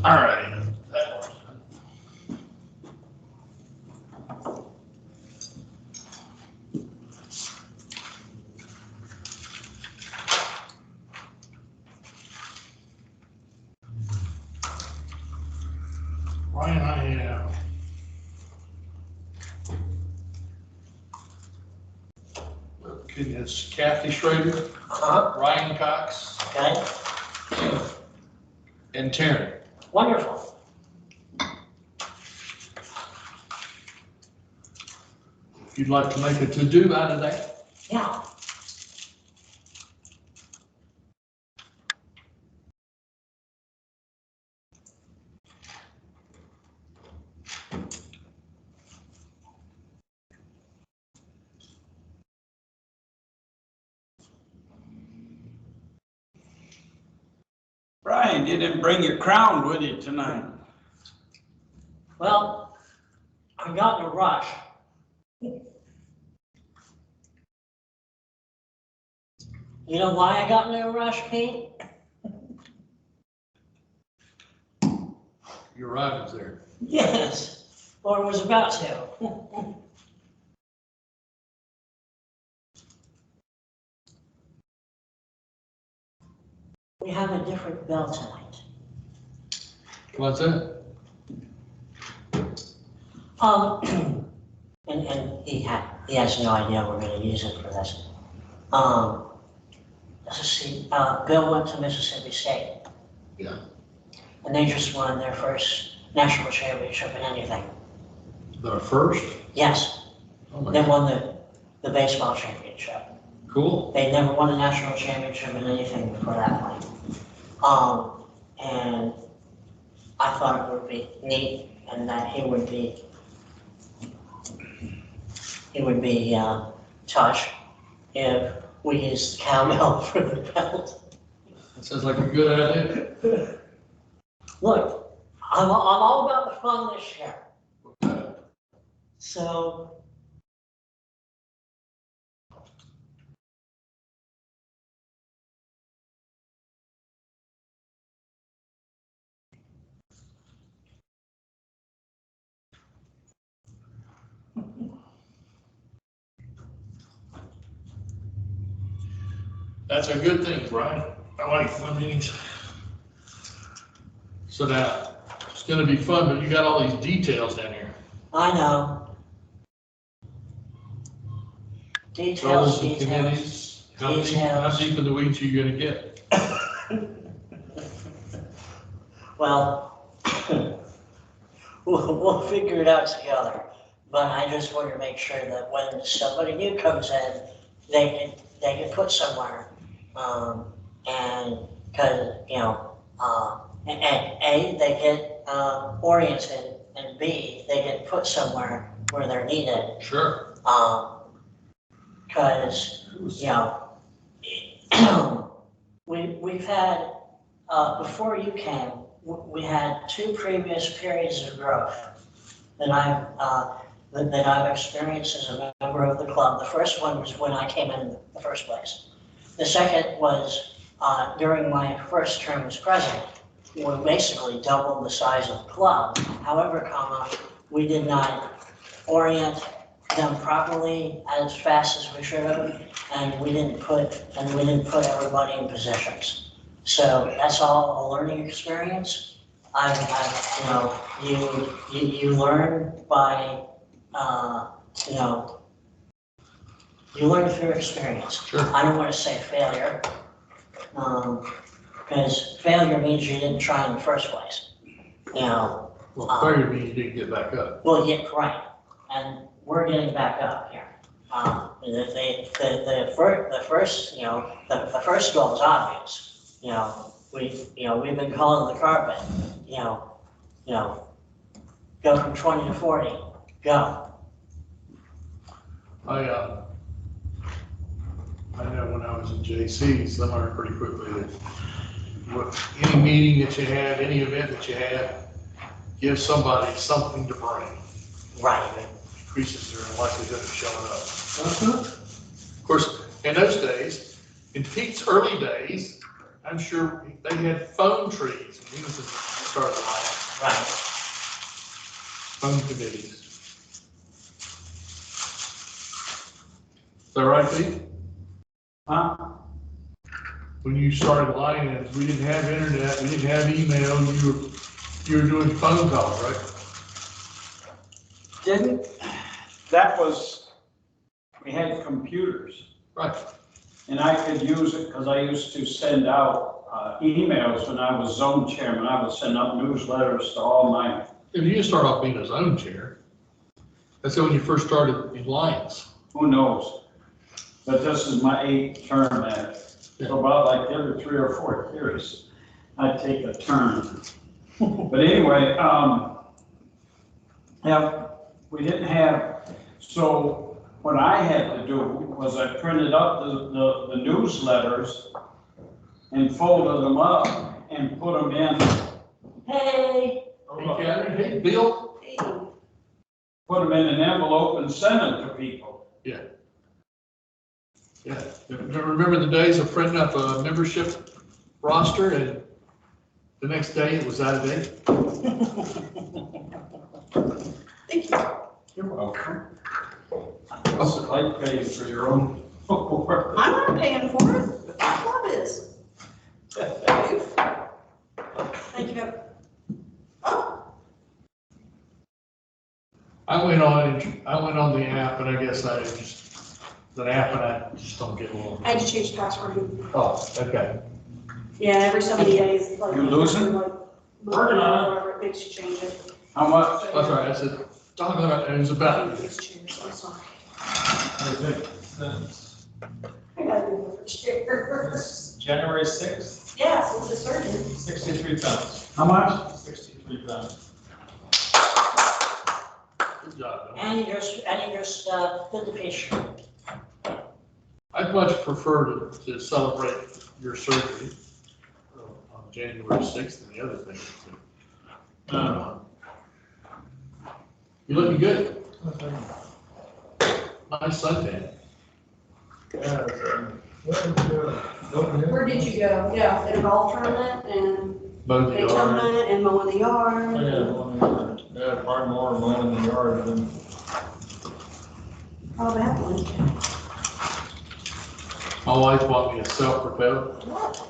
All right. That one. Ryan, I have it's Kathy Schrader, Ryan Cox, Okay, and Taryn. wonderful. If you'd like to make a to-do out of that. Yeah. Brian, you didn't bring your crown with you tonight. Well, I got in a rush. You know why I got in a rush, Pete? Your ride was there. Yes, or was about to. We have a different bell tonight. What's that? And he has no idea we're gonna use it for this. Let's see, Bill went to Mississippi State. Yeah. And they just won their first national championship in anything. The first? Yes, Oh my they God. won the baseball championship. Cool. They never won a national championship in anything before that point. And I thought it would be neat and that he would be touched if we used cowbell for the belt. That sounds like a good idea. Look, I'm all about the fun this year. So. That's a good thing, Brian. I like fun meetings. So now, it's gonna be fun, but you got all these details down here. I know. Details, Roles and details. committees. How deep in the weeds are you gonna get? Well, we'll figure it out together. But I just want to make sure that when somebody new comes in, they can put somewhere. And because, you know, and A, they get oriented, and B, they get put somewhere where they're needed. Sure. Because, you know, we've had, before you came, we had 2 previous periods of growth that I've experienced as a member of the club. The first one was when I came in the first place. The second was during my first term as president. We basically doubled the size of the club. However, we did not orient them properly as fast as we should have, and we didn't put everybody in positions. So that's all a learning experience. You know, you learn by, you know, you learn through experience. Sure. I don't want to say failure, because failure means you didn't try in the first place. You know. Well, failure means you didn't get back up. Well, yeah, right, and we're getting back up here. The first, you know, the first goal is obvious. You know, we've been calling the carpet. You know, go from 20 to 40. Go. I know when I was in JC's, I learned pretty quickly that any meeting that you had, any event that you had, give somebody something to bring. Right. It increases their likelihood of showing up. Of course, in those days, in Pete's early days, I'm sure they had phone trees. And he was start the line. Right. Phone committees. Is that right, Pete? Huh? When you started line, and we didn't have internet, we didn't have email, you were doing phone calls, right? That was, we had computers. Right. And I could use it because I used to send out emails when I was zone chairman. I would send out newsletters to all my, If you start off being a zone chair, that's when you first started in Lions. who knows? But this is my 8th term at it. So about like every 3 or 4 years, I'd take a turn. But anyway, yeah, we didn't have, so what I had to do was I printed up the newsletters and folded them up and put them in. Hey. Hey, Bill? Put them in an envelope and send them to people. Yeah. Yeah. Remember the days of printing up a membership roster and the next day it was out of date? Thank you. You're welcome. What's it like paying for your own work? I'm not paying for it, the club is. Thank you. Oh, I went on the app and I guess I just don't get along. I had to change password. Oh, okay. Yeah, every so many days. Like, You losing? like, Working on it. whatever, it makes you change it. How much? That's right. I said, doggone it, it was about, These chairs, I'm sorry. I I gotta be with the chairs. January 6th, Yeah, since the surgeon. 63 pounds. How much? 63 pounds. good job. And you just did the picture. I'd much prefer to celebrate your surgery on January 6th than the other thing. You're looking good. Nice suntan. Where did you go? Yeah, at a golf tournament and Mowed the yard. Daytona and mowing the yard. Yeah, probably more mowing in the yard than. Oh, that one. My wife bought me a self-propelled.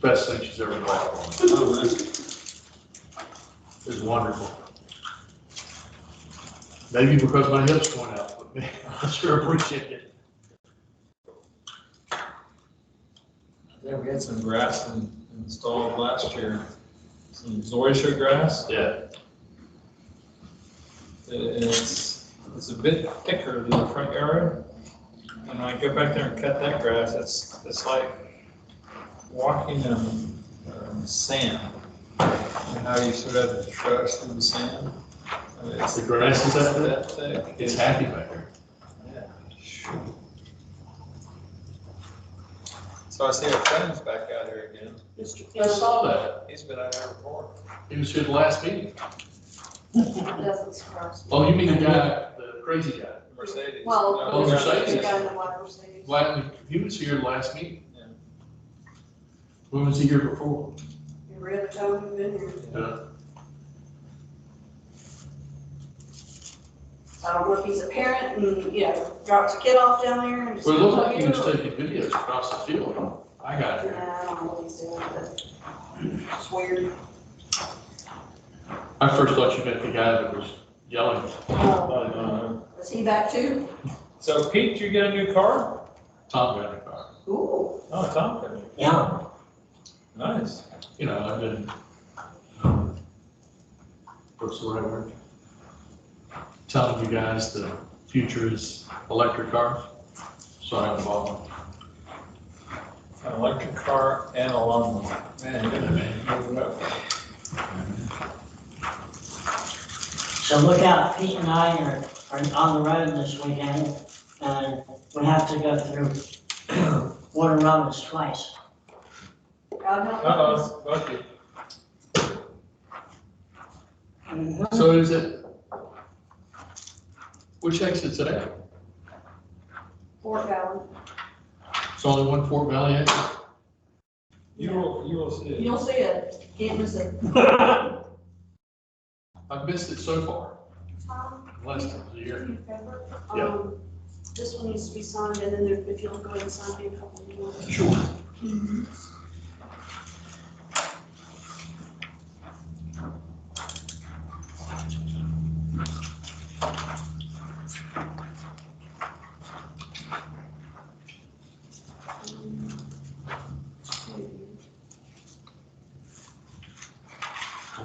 Best thing she's ever bought. It's wonderful. Maybe because my hips went out, but man, I sure appreciate it. Yeah, we had some grass installed last year. Some zoysia grass. Yeah. It's a bit thicker than the front yard. And when I go back there and cut that grass, it's like walking on sand. And how you sort of have to trudge through the sand. I mean, The grass is that that thick. It's happy back there. Yeah. So I see our friend's back out here again. I saw that. He's been out there before. He was here the last meeting. Doesn't surprise me. Oh, you mean the guy, the crazy guy? Mercedes. Well, Oh, Mercedes. the guy in the white Mercedes. Well, he was here the last meeting. Yeah. When was he here before? Every other time we've been here. I don't know if he's a parent and, drops a kid off down there and just. Well, it looked comes like he up was here. taking videos across the field. I got Nah, here. I don't know what he's doing, but it's weird. I first thought you meant the guy that was yelling. Is he back too? So Pete, you get a new car? Tom got in the car. Ooh. Oh, Tom got it. Yeah. Nice. You know, I've been, what's the right word? Telling you guys the future is electric cars. So I bought one. An electric car and a lawnmower. Man, you're moving up. So look out, Pete and I are on the road this weekend, and we have to go through Warner Robins twice. God help us. Lucky. So is it, which exit's it at? Fort Valley. It's only one Fort Valley exit? You will see it. You'll see it, can't miss it. I've missed it so far, less than a year. Yeah. This one needs to be signed, and then if you'll go ahead and sign me a couple more. Sure.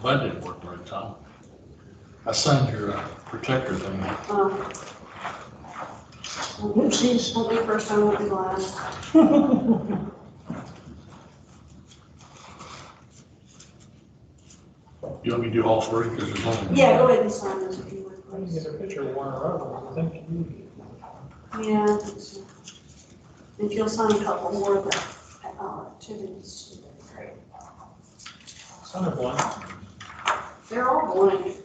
Well, that didn't work right, Tom. I signed your protector thing. Oopsies. Won't be the first time, won't be the last. You want me to do all three, because there's only. Yeah, go ahead and sign this if you would, I can please. get a picture of Warner Road, I think you. Yeah, I think so. If you'll sign a couple more of the activities, great. Son of one. They're all blank.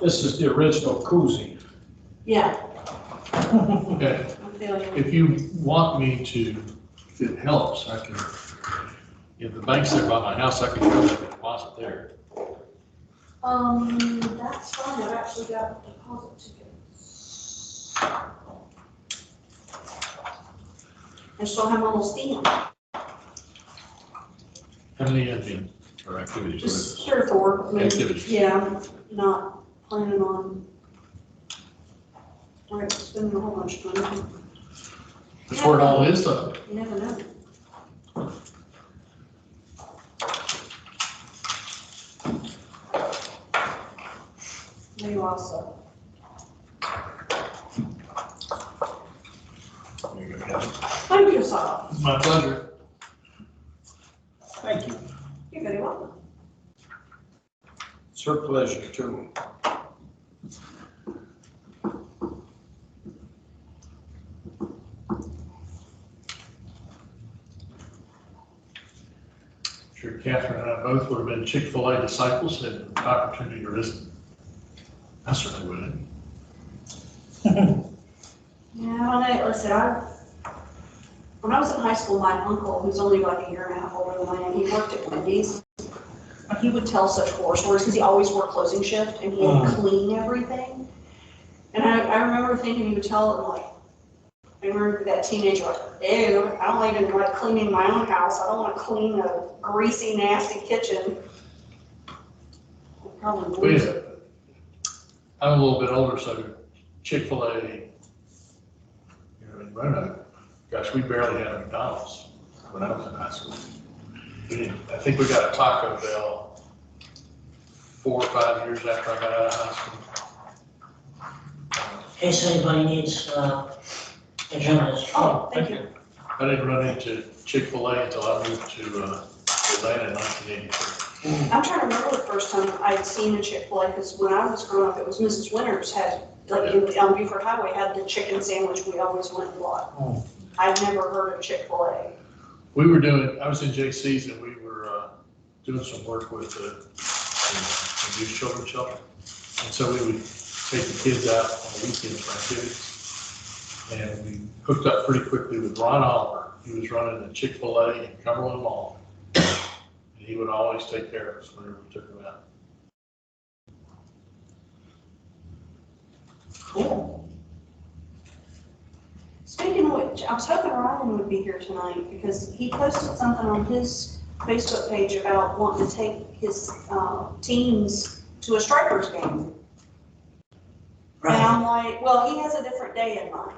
This is the original koozie. Yeah, Okay, I feel you. if you want me to, if it helps, I can, if the bank's there by my house, I can go make a deposit there. That's fine, I've actually got deposit tickets. I still have my little stand, How many admin or activities? What is just this? 3 or 4. I mean, Activities. yeah, I'm not planning on, right, spending a whole bunch of money. That's where it all is, though. You never know. Maybe also. There you go, Kevin. Thank you, sir. My pleasure. Thank you. You're very welcome. It's her pleasure too. Sure, Catherine and I both would have been Chick-fil-A disciples had the opportunity arisen. I certainly would. Yeah, I know, listen, when I was in high school, my uncle, who's only like a year and a half older than I am, he worked at Wendy's. He would tell such horror stories, because he always worked closing shift, and he would clean everything. And I remember thinking he would tell it, like, I remember that teenager, like, ew, I don't even like cleaning my own house, I don't want to clean a greasy, nasty kitchen. I'd probably lose it. I'm a little bit older, so Chick-fil-A, in Roanoke, gosh, we barely had a McDonald's when I was in high school. We didn't, I think we got a Taco Bell 4 or 5 years after I got out of high school. In case anybody needs agendas. Oh, thank you. I didn't run into Chick-fil-A until I moved to Atlanta in 1983. I'm trying to remember the first time I'd seen a Chick-fil-A, because when I was growing up, it was Mrs. Winters had, like, on Beaufort Highway, had the chicken sandwich we always went and bought. I'd never heard of Chick-fil-A. We were doing, I was in JC's and we were doing some work with the youth children's shelter. And so we would take the kids out on the weekends for activities. And we hooked up pretty quickly with Ron Oliver. He was running the Chick-fil-A in Cumberland Mall. And he would always take care of us whenever we took him out. Cool. Speaking of which, I was hoping Ryan would be here tonight, because he posted something on his Facebook page about wanting to take his teams to a Stripers game. And I'm like, well, he has a different day in mind.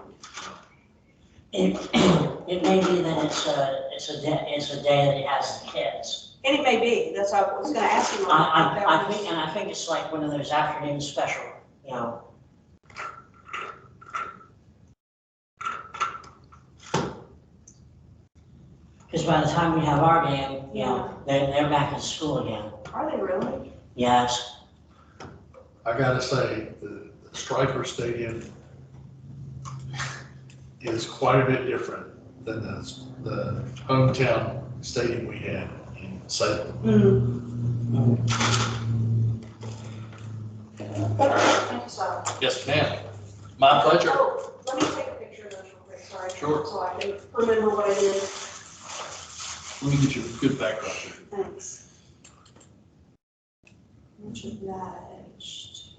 It may be that it's a day that he has the kids. And it may be, that's why I was gonna ask him. I think it's like one of those afternoon special, you know. Because by the time we have our game, you know, they're back in school again. Are they really? Yes. I gotta say, the Striper Stadium is quite a bit different than the hometown stadium we had in Salem. Thank you, sir. Yes, ma'am. My pleasure. Oh, let me take a picture of those real quick, sorry. Sure. So I can remember what I did. Let me get you a good background here. Thanks. Much of that etched.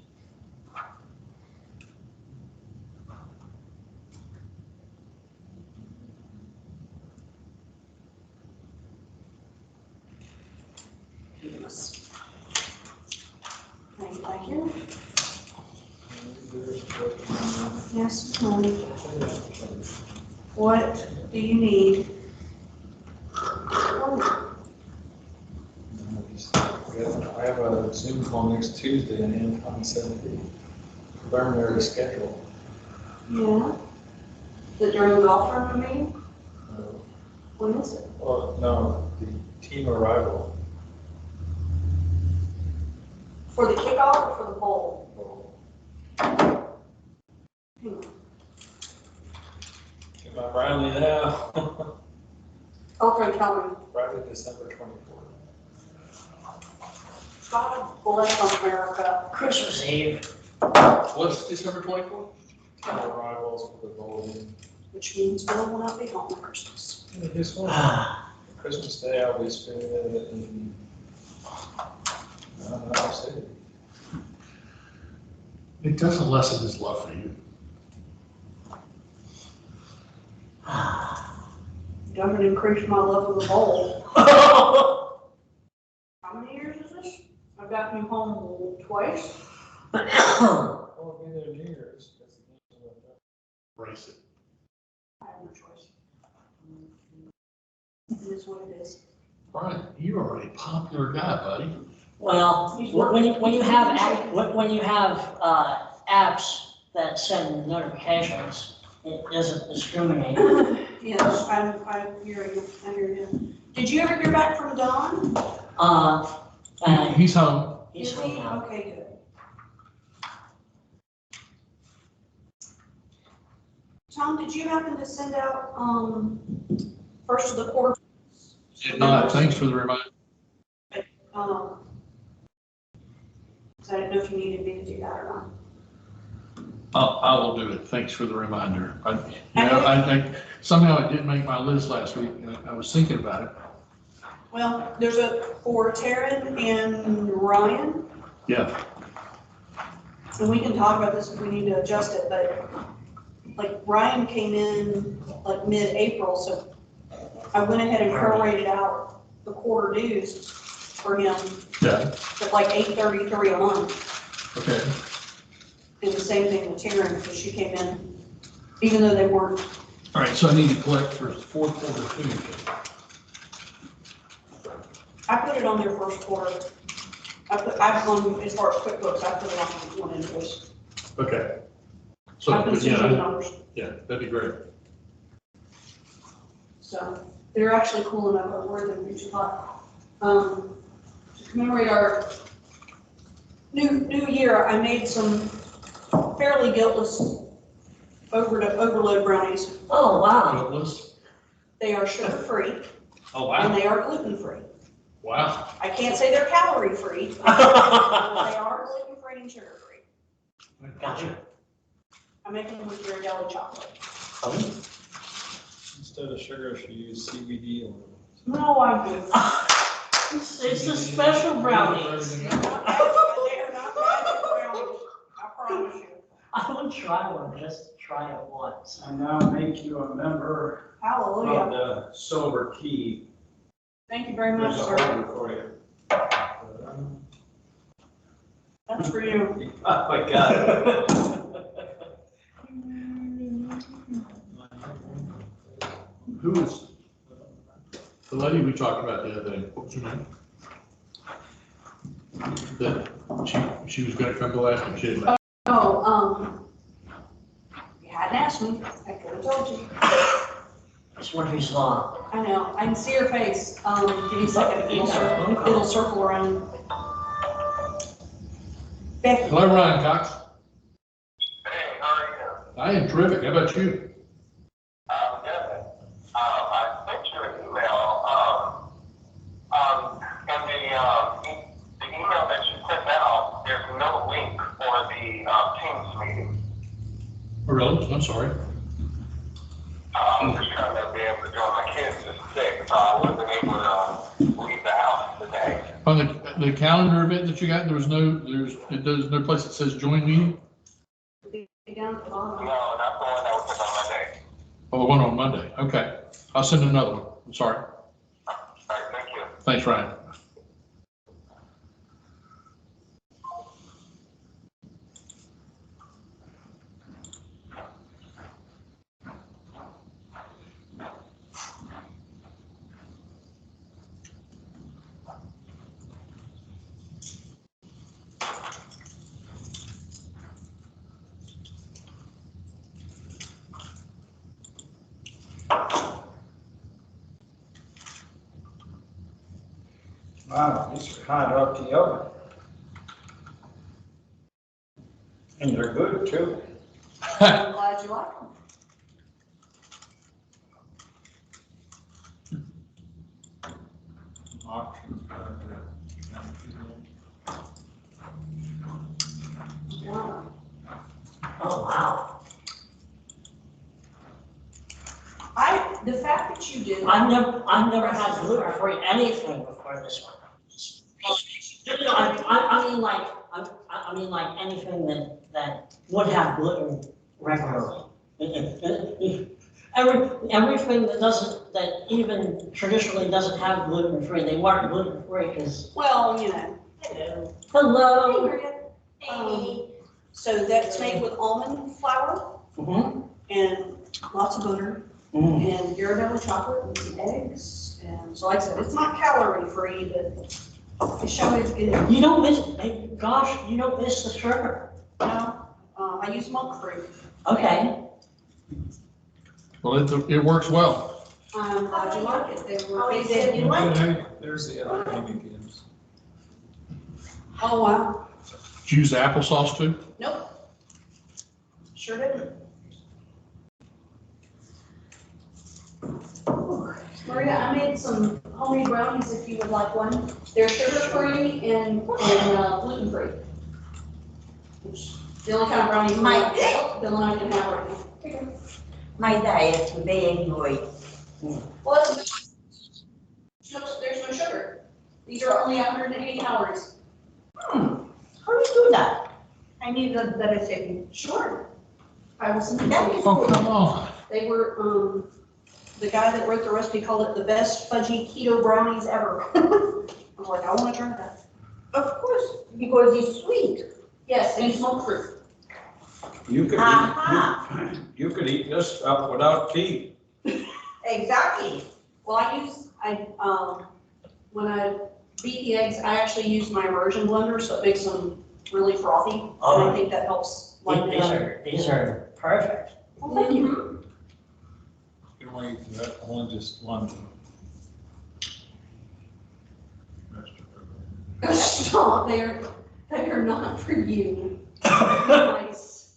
Yes. Thank you. Yes, honey. What do you need? Oh, I have a Zoom call next Tuesday and Anton said the preliminary schedule. yeah. The during the golf tournament meeting? When is it? Well, no, the team arrival. For the kickoff or for the bowl? Hang on. Am I Bradley now? Okay, tell me. Friday, December 24th. God bless America. Christmas Eve. What's December 24th? Team arrivals for the bowl. Which means Bill will not be home at Christmas. Guess what? Ah, Christmas Day, I'll be spending it in, I don't know how to say it. It doesn't lessen his love for you. Doesn't increase my love of the bowl. How many years is this? I've gotten you home twice. Oh, it'll be there New Year's. That's the game of the- Brace it. I have no choice. It is what it is. Brian, you are a popular guy, buddy. Well, when you have, when you have apps that send notifications, it doesn't discriminate. Yes, I hear you, I hear you. Did you ever hear back from Don? He's home. He's Is home he? now. Okay, good. Tom, did you happen to send out, first of the quarter? Did not. Thanks for the reminder. Um, 'cause I didn't know if you needed me to do that or not. I will do it. Thanks for the reminder. I somehow it didn't make my list last week, and I was thinking about it. Well, there's for Taryn and Ryan, Yeah, and we can talk about this if we need to adjust it, but like Ryan came in like mid-April, so I went ahead and prorated out the quarter dues for him yeah, at like $833 a month. okay. And the same thing with Taryn, because she came in, even though they weren't, All right, so I need to collect for fourth quarter too. I put it on their first quarter. I've gone, as far as QuickBooks, I put it on one invoice. Okay. So, I've been but seeing the yeah, numbers. yeah, that'd be great. So they're actually cool enough of where they usually thought. To commemorate our new year, I made some fairly guiltless overload brownies. Oh, wow. Guiltless? They are sugar-free Oh, and wow. they are gluten-free. Wow. I can't say they're calorie-free, but they are gluten-free and sugar-free. Gotcha. I make them with Ghirardelli chocolate. Instead of sugar, she used CBD oil. No, I do. It's the special brownies. They are not magic brownies, I promise you. I would try one, just try it once. I now make you a member of Hallelujah. the Silver Key. Thank you very much, There's a sir. order for you. That's for you. Oh, my God. Who is the lady we talked about the other day? What was her name? That she was gonna come to last week. She didn't. Oh, you hadn't asked me, I could have told you. It's Murphy's Law. I know, I can see her face. Give me a second, it'll circle around. Becky. Hello, Ryan Cox. Hey, how are you? I am terrific. How about you? Good. I sent you an email. And the email that you sent out, there's no link for the Teams meeting. Oh, really? I'm sorry. I'm just trying to be able to join my kids is sick, so I wasn't able to leave the house today. On the calendar event that you got, there's no place that says join meeting? Down at the bottom. No, not the one that was on Monday. Oh, the one on Monday. Okay. I'll send another one. I'm sorry. All right, thank you. Thanks, Ryan. Wow, these are hot out the oven. And they're good too. I'm glad you like them. Options. Yeah. Oh, wow. The fact that you do. I've never had gluten-free anything before this one. No, I mean like anything that would have gluten regularly. Everything that even traditionally doesn't have gluten-free, they weren't gluten-free because. Well, you know. Hello. So that's made with almond flour Mhm. and lots of butter and Ghirardelli chocolate and some eggs. And so like I said, it's not calorie free, but it's showing it's good. You don't miss, gosh, you don't miss the sugar. No, I use milk free. Okay. Well, it works well. I'm glad you like it. They were Oh, you big. said you like There's the other baby games. Oh, wow. Did you use the applesauce too? Nope. Sure didn't. Maria, I made some homemade brownies if you would like one. They're sugar-free and gluten-free. The only kind of brownies Bill and I can have right now. Here you go. My diet today enjoy. Well, there's no sugar. These are only 180 calories. How do you do that? I need the recipe. Sure. I will send it That to you. is Oh, good. come on. They were, the guy that wrote the recipe called it the best fudgy keto brownies ever. I'm like, I want to try that. Of course, because it's sweet. Yes, and it's smoke-free. You could Aha. you could eat this stuff without tea. Exactly. Well, when I beat the eggs, I actually use my immersion blender, so it makes them really frothy. And I think that helps lighten it up. These are perfect. Well, thank you. You don't want to eat that one, just one. Stop, they are not for you. Nice.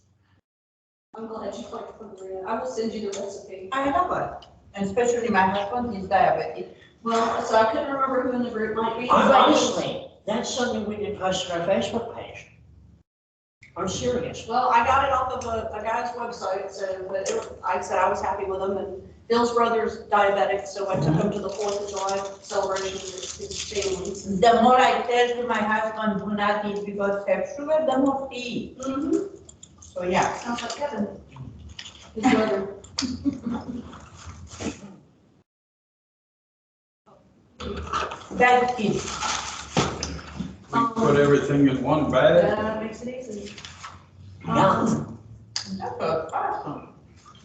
I'm glad you like them, Maria. I will send you the recipe. I love it. And especially my husband is diabetic. Well, so I couldn't remember who in the group might be. Honestly, that's something we could post on our Facebook page. I'm serious. Well, I got it off of a guy's website, so, but I said I was happy with them, and Bill's brother's diabetic, so I took him to the 4th of July celebration with his family. The more I tell to my husband, do not eat because have sugar, the more he eat. Mm-hmm. So yeah. Sounds like Kevin. His brother. That's it. We put everything in one bag. That makes it easy. Yum. That's awesome.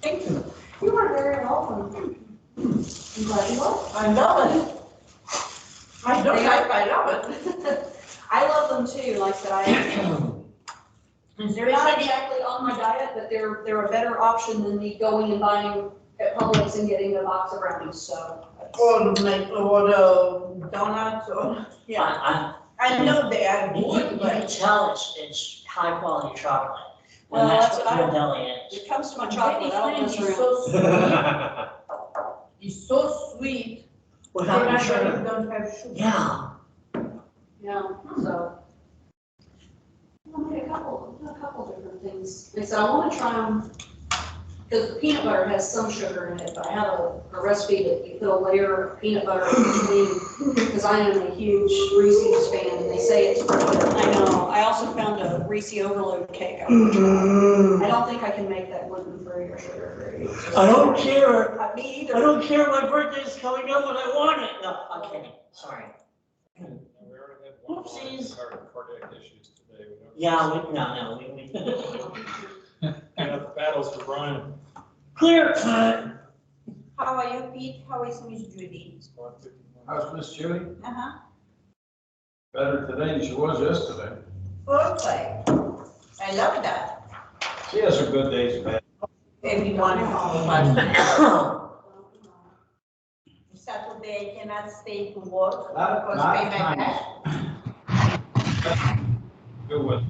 Thank you. You are very welcome. I'm glad you like. I love it. I don't like, I love it. I love them too, like I said, Is there they're not any, exactly on my diet, but they're a better option than me going and buying at Publix and getting a box of brownies, so. or donuts or, yeah. I know they are You good, can but tell it's high quality chocolate. Well, And that's that's what what Ghirardelli is. It comes to my chocolate, I don't mess it's around. so sweet. It's so sweet. Without the And I sugar. don't have sugar. Yeah. Yeah, so. I made a couple different things. Like I said, I want to try them Because peanut butter has some sugar in it, but I have a recipe that you put a layer of peanut butter in between, because I am a huge Reese's fan, and they say it's pretty good. I know, I also found a Reese overload cake. I don't think I can make that gluten-free or sugar-free. I don't care. Me either. I don't care, my birthday's coming up and I want it. No, I'm kidding, sorry. We already had one Oopsies. cardiac issues today. Yeah, we. Enough battles for Brian. Clear cut. How are you, Pete? How is Miss Judy? Squad 51. How's Miss Judy? Uh-huh. Better today than she was yesterday. Perfect. I love that. She has her good days, bad. Everyone has Saturday I cannot stay to work because pay my back. Good one.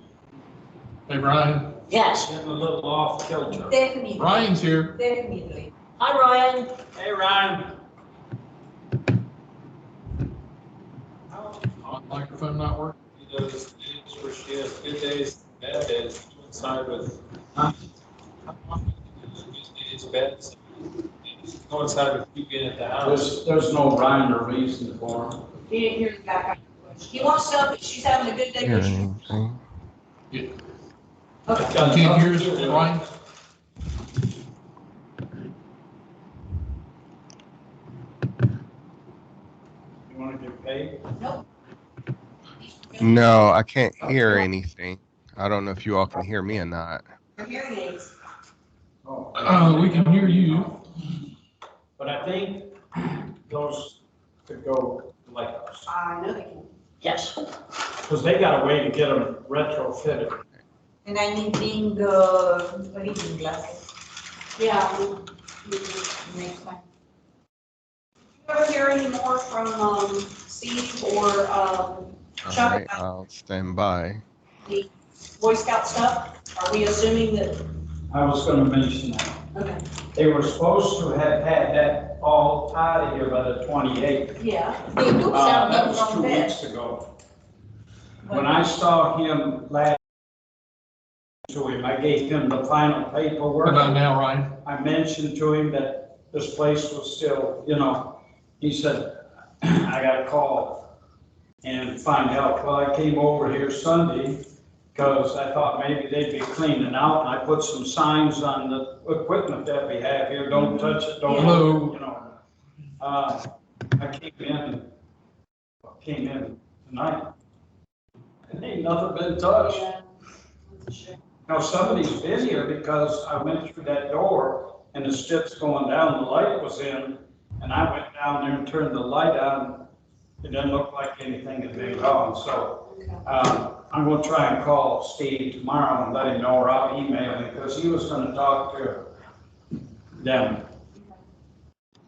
Hey, Ryan. Yes. Getting a little off kilter. Definitely, Ryan's here. definitely. Hi, Ryan. Hey, Ryan. Microphone not working? Those days where she has good days, bad days, coincide with. Good days, bad days, coincide with you being at the house. There's no rhyme or reason for him. He didn't hear the back. He wants to know if she's having a good day. Hear But she- anything? Okay. You can't hear us, Ryan? You wanna get paid? No, I can't hear anything. I don't know if you all can hear me or not. Your hearing aids. Oh. We can hear you. But I think those could go like, I know they can. Yes. because they got a way to get them retrofitted. And I need bring reading glasses Yeah. next time. You ever hear any more from Steve or All Chuck right, about I'll stand by. the Boy Scout stuff? Are we assuming that, I was gonna mention that. okay, They were supposed to have had that all out of here by the 28th. yeah, They took That something was 2 from there. weeks ago. When I saw him last to him, I gave him the final What paperwork. about now, Ryan? I mentioned to him that this place was still, he said, I gotta call and find out. Well, I came over here Sunday because I thought maybe they'd be cleaning out, and I put some signs on the equipment that we have here, don't touch it, don't, Hello. I came in tonight. And ain't nothing been touched. yeah. That's a shame. Now, somebody's been here because I went through that door and the steps going down, the light was in, and I went down there and turned the light on. It didn't look like anything had been gone, so, I'm gonna try and call Steve tomorrow and let him know, or I'll email him, because he was gonna talk to them.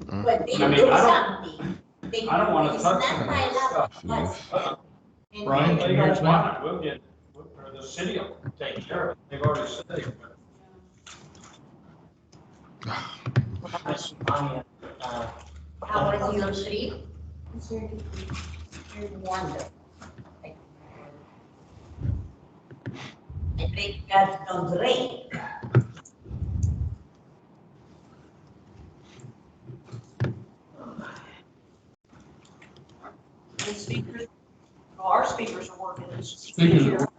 But they I mean, do I something. They I don't wanna it's touch not them my lap, stuff. but- and Brian, they- can They you hear us don't now? want it, or the city will take care of it, they've already said they would. How was your sleep? Wonderful. I think that don't rain. The speakers, our speakers are working. It's just-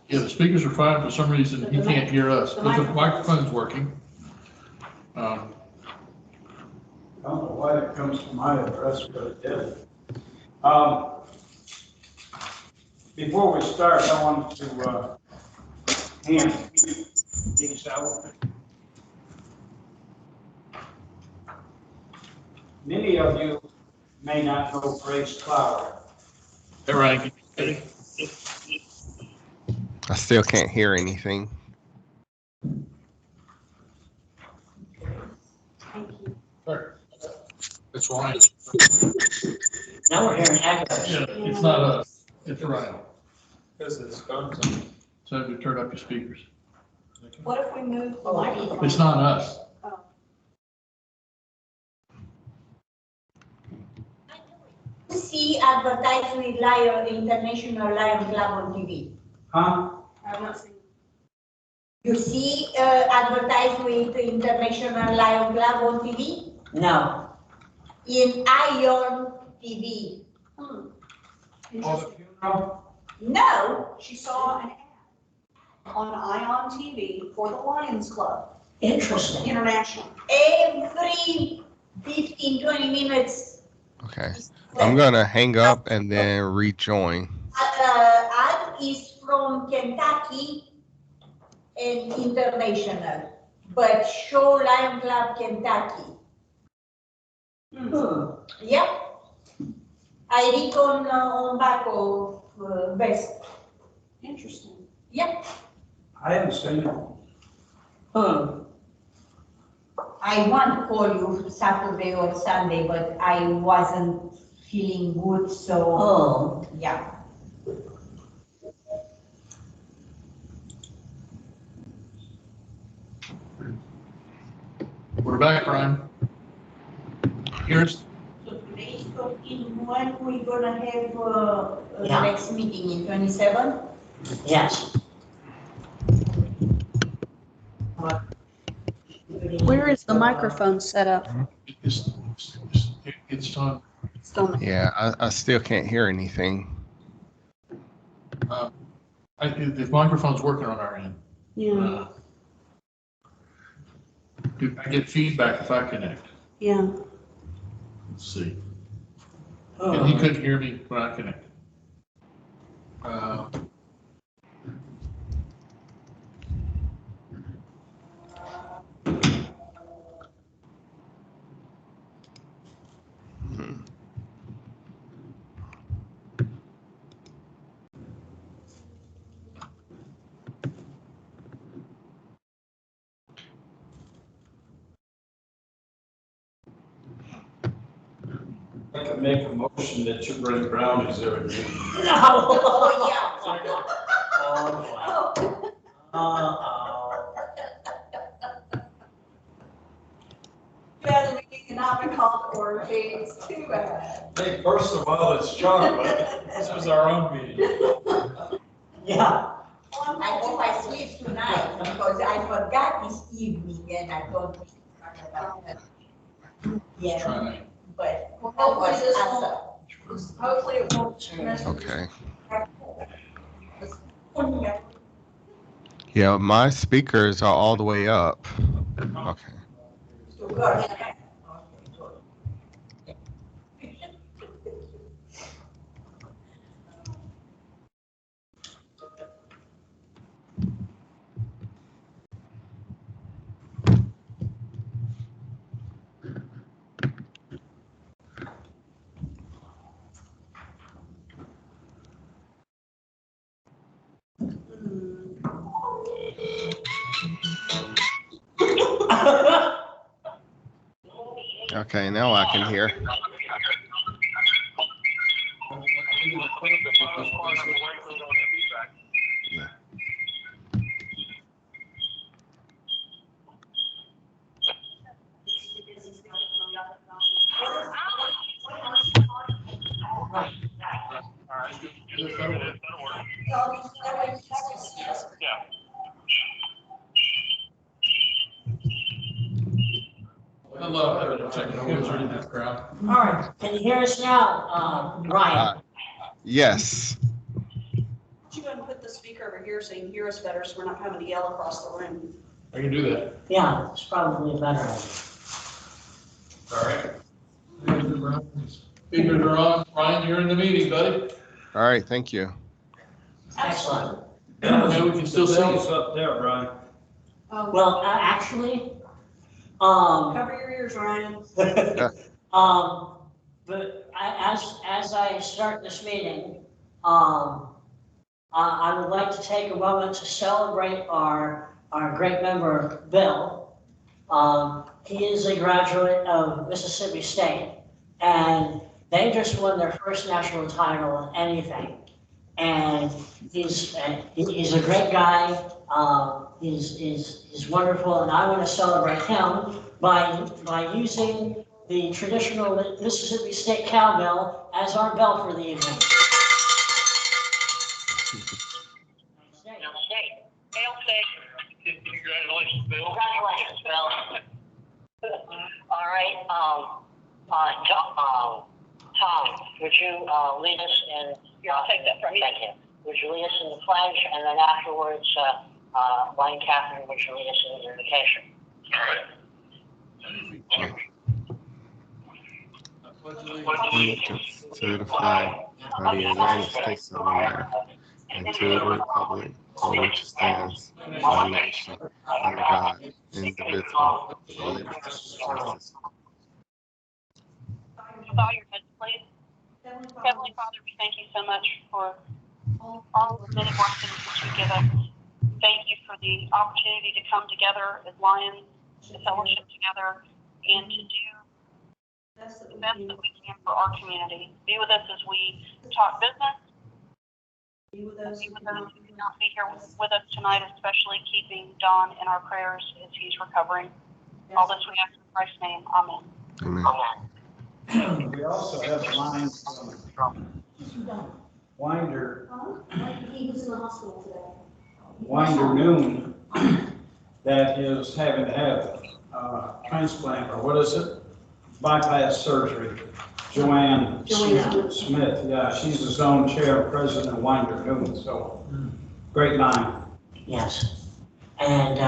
The speakers are fine. For some reason, he can't hear us, but the microphone's working. I don't know why it comes to my address, but it did. Before we start, I want to hand these out. Many of you may not know Grace Flower. Hey, Ryan. I still can't hear anything. It's Ryan. Now we're hearing echoes. Yeah, it's not us. It's Ryan. Because it's phones on. So to turn up your speakers. What if we move the microphone? It's not us. See advertising Lion, International Lion Club on TV. Huh? I'm not seeing. You see advertised with International Lion Club on TV? No. In Ion TV. Oh, the funeral? No, She saw an ad on Ion TV for the Lions Club Interesting. International. every 15, 20 minutes. Okay. I'm gonna hang up and then rejoin. Ad is from Kentucky and international, but show Lion Club Kentucky. Yep. I read on back of vest. Interesting. Yep. I haven't seen it. I want to call you Saturday or Sunday, but I wasn't feeling good, so Oh, yeah. We're back, Ryan. Here's, So today's 13, when we gonna have the Yeah. next meeting in 27? yes. Where is the microphone set up? it's on, Still, Yeah, I still can't hear anything. the microphone's working on our end. yeah, I get feedback if I connect. yeah. Let's see. And he couldn't hear me when I connected. I could make a motion that you bring brownies every day. No. Oh, yeah. Uh-oh. Better be economical or it's too bad. Hey, first of all, it's chocolate. This was our own meeting. Yeah. I hope I sleep tonight because I forgot this evening and I don't think about it. Yeah, Try. but Well, I hopefully was this answer. won't, hopefully it won't mess with Okay. Okay. Yeah, my speakers are all the way up. Okay. Good. Okay, now I can hear. Yeah. Hello, having a technical difficulty in that crowd. All right, can you hear us now, Ryan? Yes. You go and put the speaker over here so you can hear us better, so we're not having to yell across the room. I can do that. Yeah, it's probably better. All right. Speakers are on. Ryan, you're in the meeting, buddy. All right, thank you. Excellent. Yeah, we can still see It's you. up there, Brian. Well, actually, Cover your ears, Ryan. but as I start this meeting, I would like to take a moment to celebrate our great member, Bill. He is a graduate of Mississippi State, and they just won their first national title in anything. And he's a great guy. He's wonderful, and I want to celebrate him by using the traditional Mississippi State cowbell as our bell for the evening. Congratulations, Bill. Congratulations, Bill. All right, Tom, would you lead us in? I'll take that from you. Thank you. Would you lead us in the pledge, and then afterwards, Wayne Catherine, would you lead us in the invocation? All right. Allegiance to the flag of the United States of America and to the republic for which it stands, one nation, under God, indivisible, with liberty and justice. Bow your heads, please. Heavenly Father, we thank you so much for all the many blessings that you give us. Thank you for the opportunity to come together as Lions, to fellowship together, and to do the best that we can for our community. Be with us as we talk business. Be with those who cannot be here with us tonight, especially keeping Don in our prayers as he's recovering. All this we ask in Christ's name. Amen. Amen. We also have lines from Winder, He was in the hospital today. Winder Noon, that is having to have transplant, or what is it? Bypass surgery. Joanne Smith, yeah, she's the zone chair president of Winder Noon, so great line. Yes. And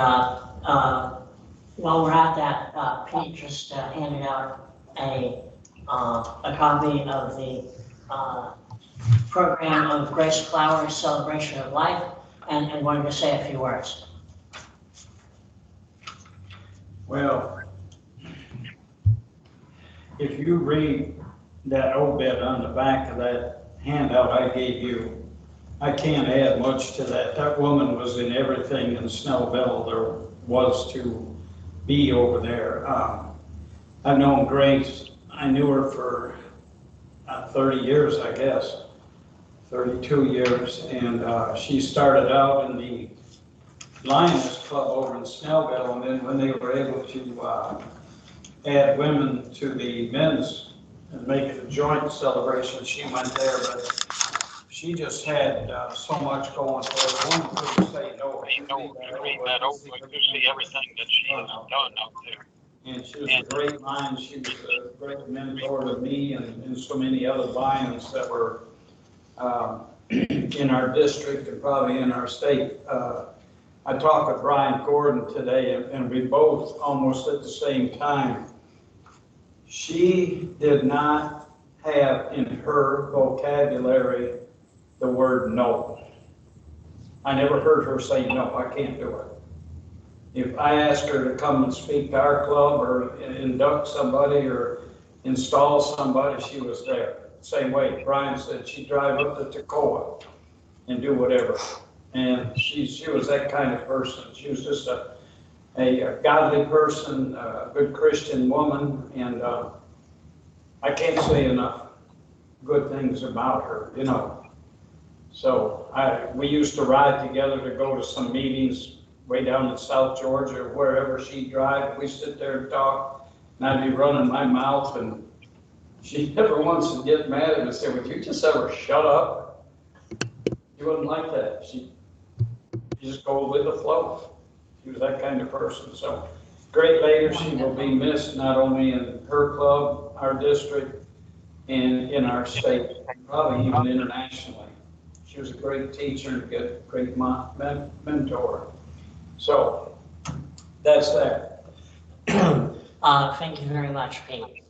while we're at that, Pete just handed out a copy of the program of Grace Flower's Celebration of Life, and wanted to say a few words. Well, if you read that obit on the back of that handout I gave you, I can't add much to that. That woman was in everything in Snellville there was to be over there. I've known Grace. I knew her for 30 years, I guess, 32 years, and she started out in the Lions Club over in Snellville, and then when they were able to add women to the men's and make it a joint celebration, she went there, but she just had so much going for her. One couldn't say no. You read that over, you see everything that she has done out there. And she was a great mind. She was a great mentor to me and so many other Lions that were in our district and probably in our state. I talked with Brian Gordon today, and we both almost at the same time. She did not have in her vocabulary the word no. I never heard her say, no, I can't do it. If I asked her to come and speak to our club or induct somebody or install somebody, she was there. Same way, Brian said she'd drive up to Toccoa and do whatever. And she was that kind of person. She was just a godly person, a good Christian woman, and I can't say enough good things about her, you know. So we used to ride together to go to some meetings way down in South Georgia or wherever she'd drive. We sit there and talk, and I'd be running my mouth, and she never once would get mad at me and say, would you just ever shut up? She wasn't like that. She just go with the flow. She was that kind of person. So great lady. She will be missed not only in her club, our district, and in our state, probably even internationally. She was a great teacher and a great mentor. So that's that. Thank you very much, Pete.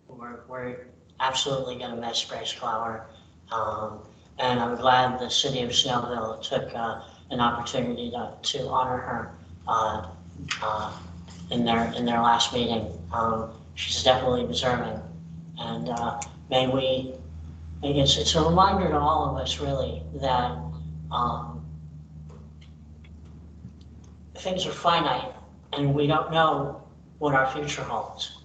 We're absolutely going to miss Grace Flower. And I'm glad the city of Snellville took an opportunity to honor her in their last meeting. She's definitely deserving. And it's a reminder to all of us really that things are finite and we don't know what our future holds.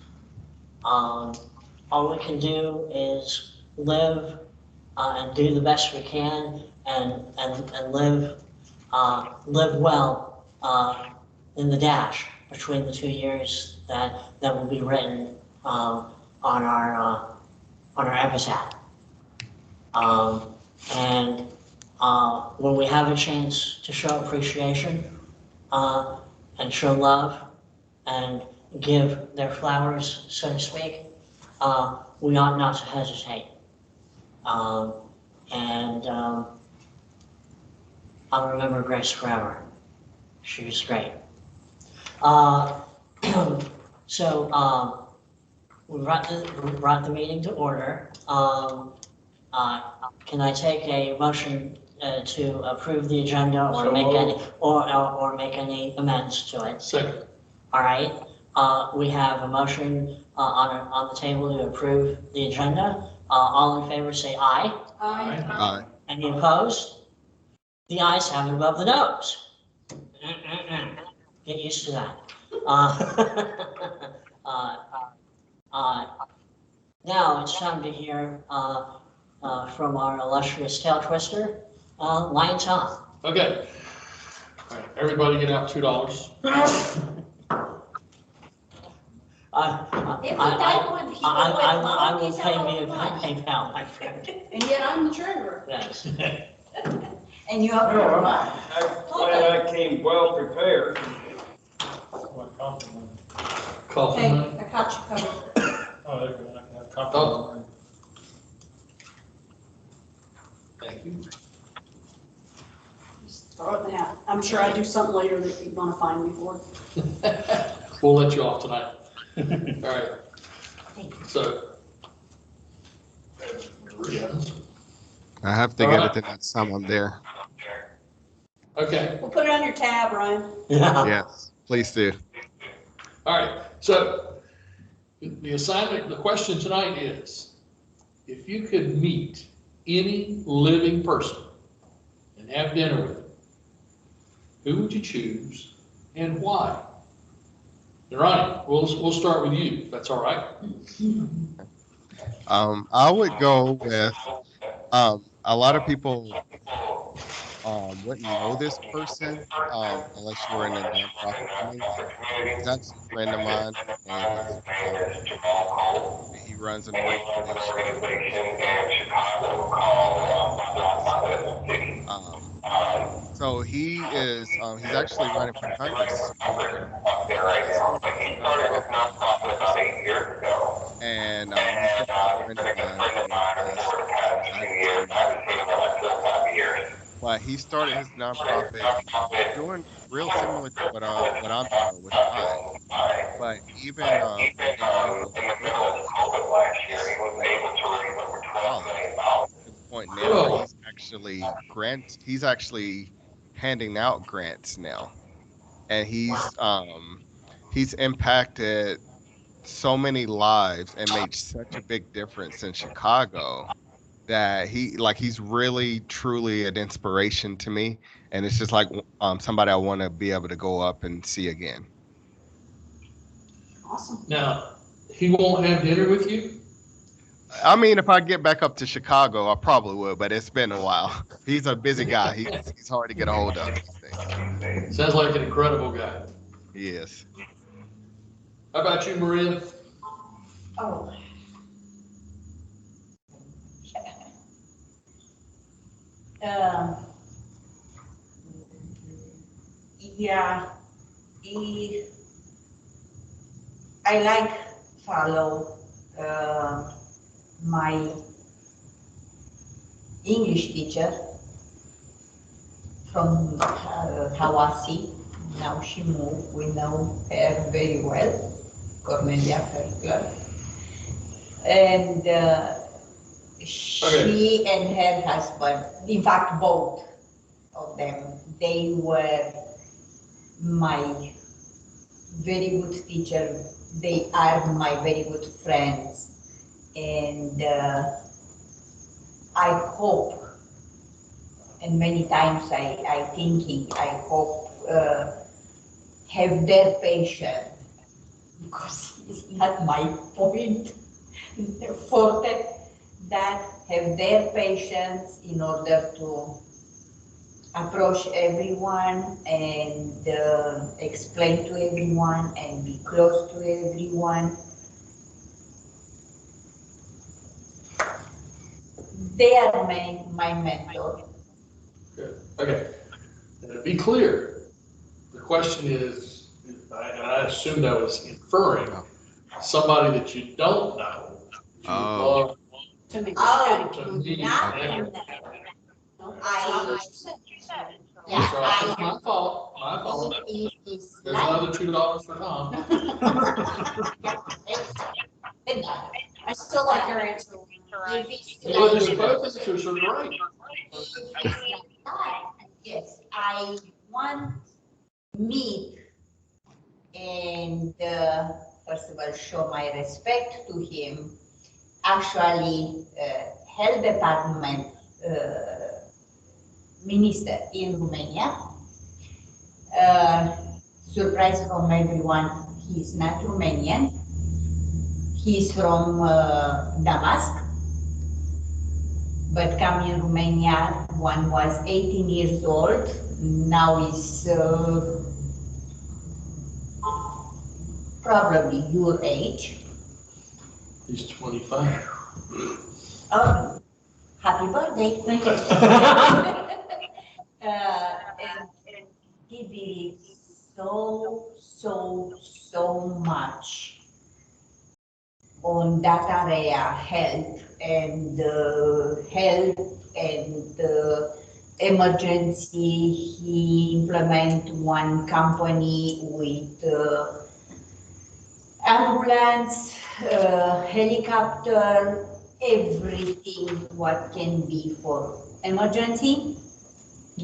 All we can do is live and do the best we can and live well in the dash between the 2 years that will be written on our epitaph. And when we have a chance to show appreciation, and show love and give their flowers, so to speak, we ought not to hesitate. I'll remember Grace forever. She was great. So we brought the meeting to order. Can I take a motion to approve the agenda or make any amends to it? Second. All right. We have a motion on the table to approve the agenda. All in favor say aye. Aye. Any opposed? The ayes have it above the nose. Get used to that. Now it's time to hear from our illustrious tail twister, Lion Tom. Okay. All right, everybody get out $2. I will pay me a PayPal, my friend. And yet I'm the treasurer. Yes. And you have No, your I'm glad I came well prepared. What compliment? Coffee Hey, money? I caught you covered. Oh, there you go. I can have compliment. Thank you. Just throw it in the hat. I'm sure I do something later that you're gonna find me for. We'll let you off tonight. All right. So. Maria. I have to get it the next time I'm there. Okay. We'll put it on your tab, Ryan. Yes, please do. All right. So the assignment, the question tonight is, if you could meet any living person and have dinner with them, who would you choose and why? Ronnie, we'll start with you, if that's all right. I would go with a lot of people wouldn't know this person unless you were in a nonprofit community. He's actually a friend of mine, and he's he runs an organization in Chicago called so he is he's actually running for Congress up there. He started his nonprofit about 8 years ago. And he's been a friend of mine for the past few years. I haven't seen him in like 4 or 5 years. But he started his nonprofit doing real similar to what I'm doing with mine. But even in the middle of COVID last year, he was able to raise over $12 million to the point now where he's actually handing out grants now, and he's impacted so many lives and made such a big difference in Chicago that he's really truly an inspiration to me, and it's just like somebody I want to be able to go up and see again. Awesome. Now, he won't have dinner with you? I mean, if I get back up to Chicago, I probably would, but it's been a while. He's a busy guy. He's hard to get a hold of these days. Sounds like an incredible guy. He is. How about you, Maria? Oh. Yeah, I like follow my English teacher from Hawassi. Now she moved. We know her very well, Cornelia Ferkler. And she and her husband, in fact, both of them, they were my very good teacher. They are my very good friends. And I hope, and many times I hope have their patience, because it's not my point. For that have their patience in order to approach everyone and explain to everyone and be close to everyone. They are my mentor. Good. Okay. And to be clear, the question is, and I assumed I was inferring, somebody that you don't know. You would Oh. love To me. Oh, to meet. not and- in No, I- that's what you said. Yeah, So it's my fault, my fault. It's There's like. another $2 for Tom. I still like your answer. If it's Well, like- there's both answers are great. if it's like that, yes, I want meet and first of all, show my respect to him. Actually, health department minister in Romania. Surprise from everyone, he's not Romanian. He's from Damascus, but come in Romania, one was 18 years old, now is probably your age. He's 25. Oh, happy birthday. Thank you. And he did so much on that area, health and emergency. He implement one company with ambulance, helicopter, everything what can be for emergency.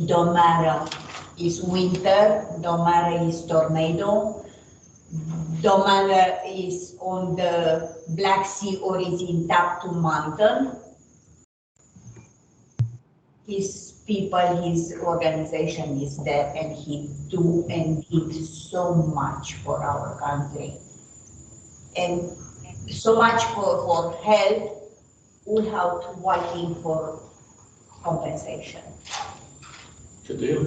Don't matter is winter, don't matter is tornado, don't matter is on the Black Sea or is in Taptu mountain. His people, his organization is there and he do and did so much for our country. And so much for health, we have to working for compensation. Good deal.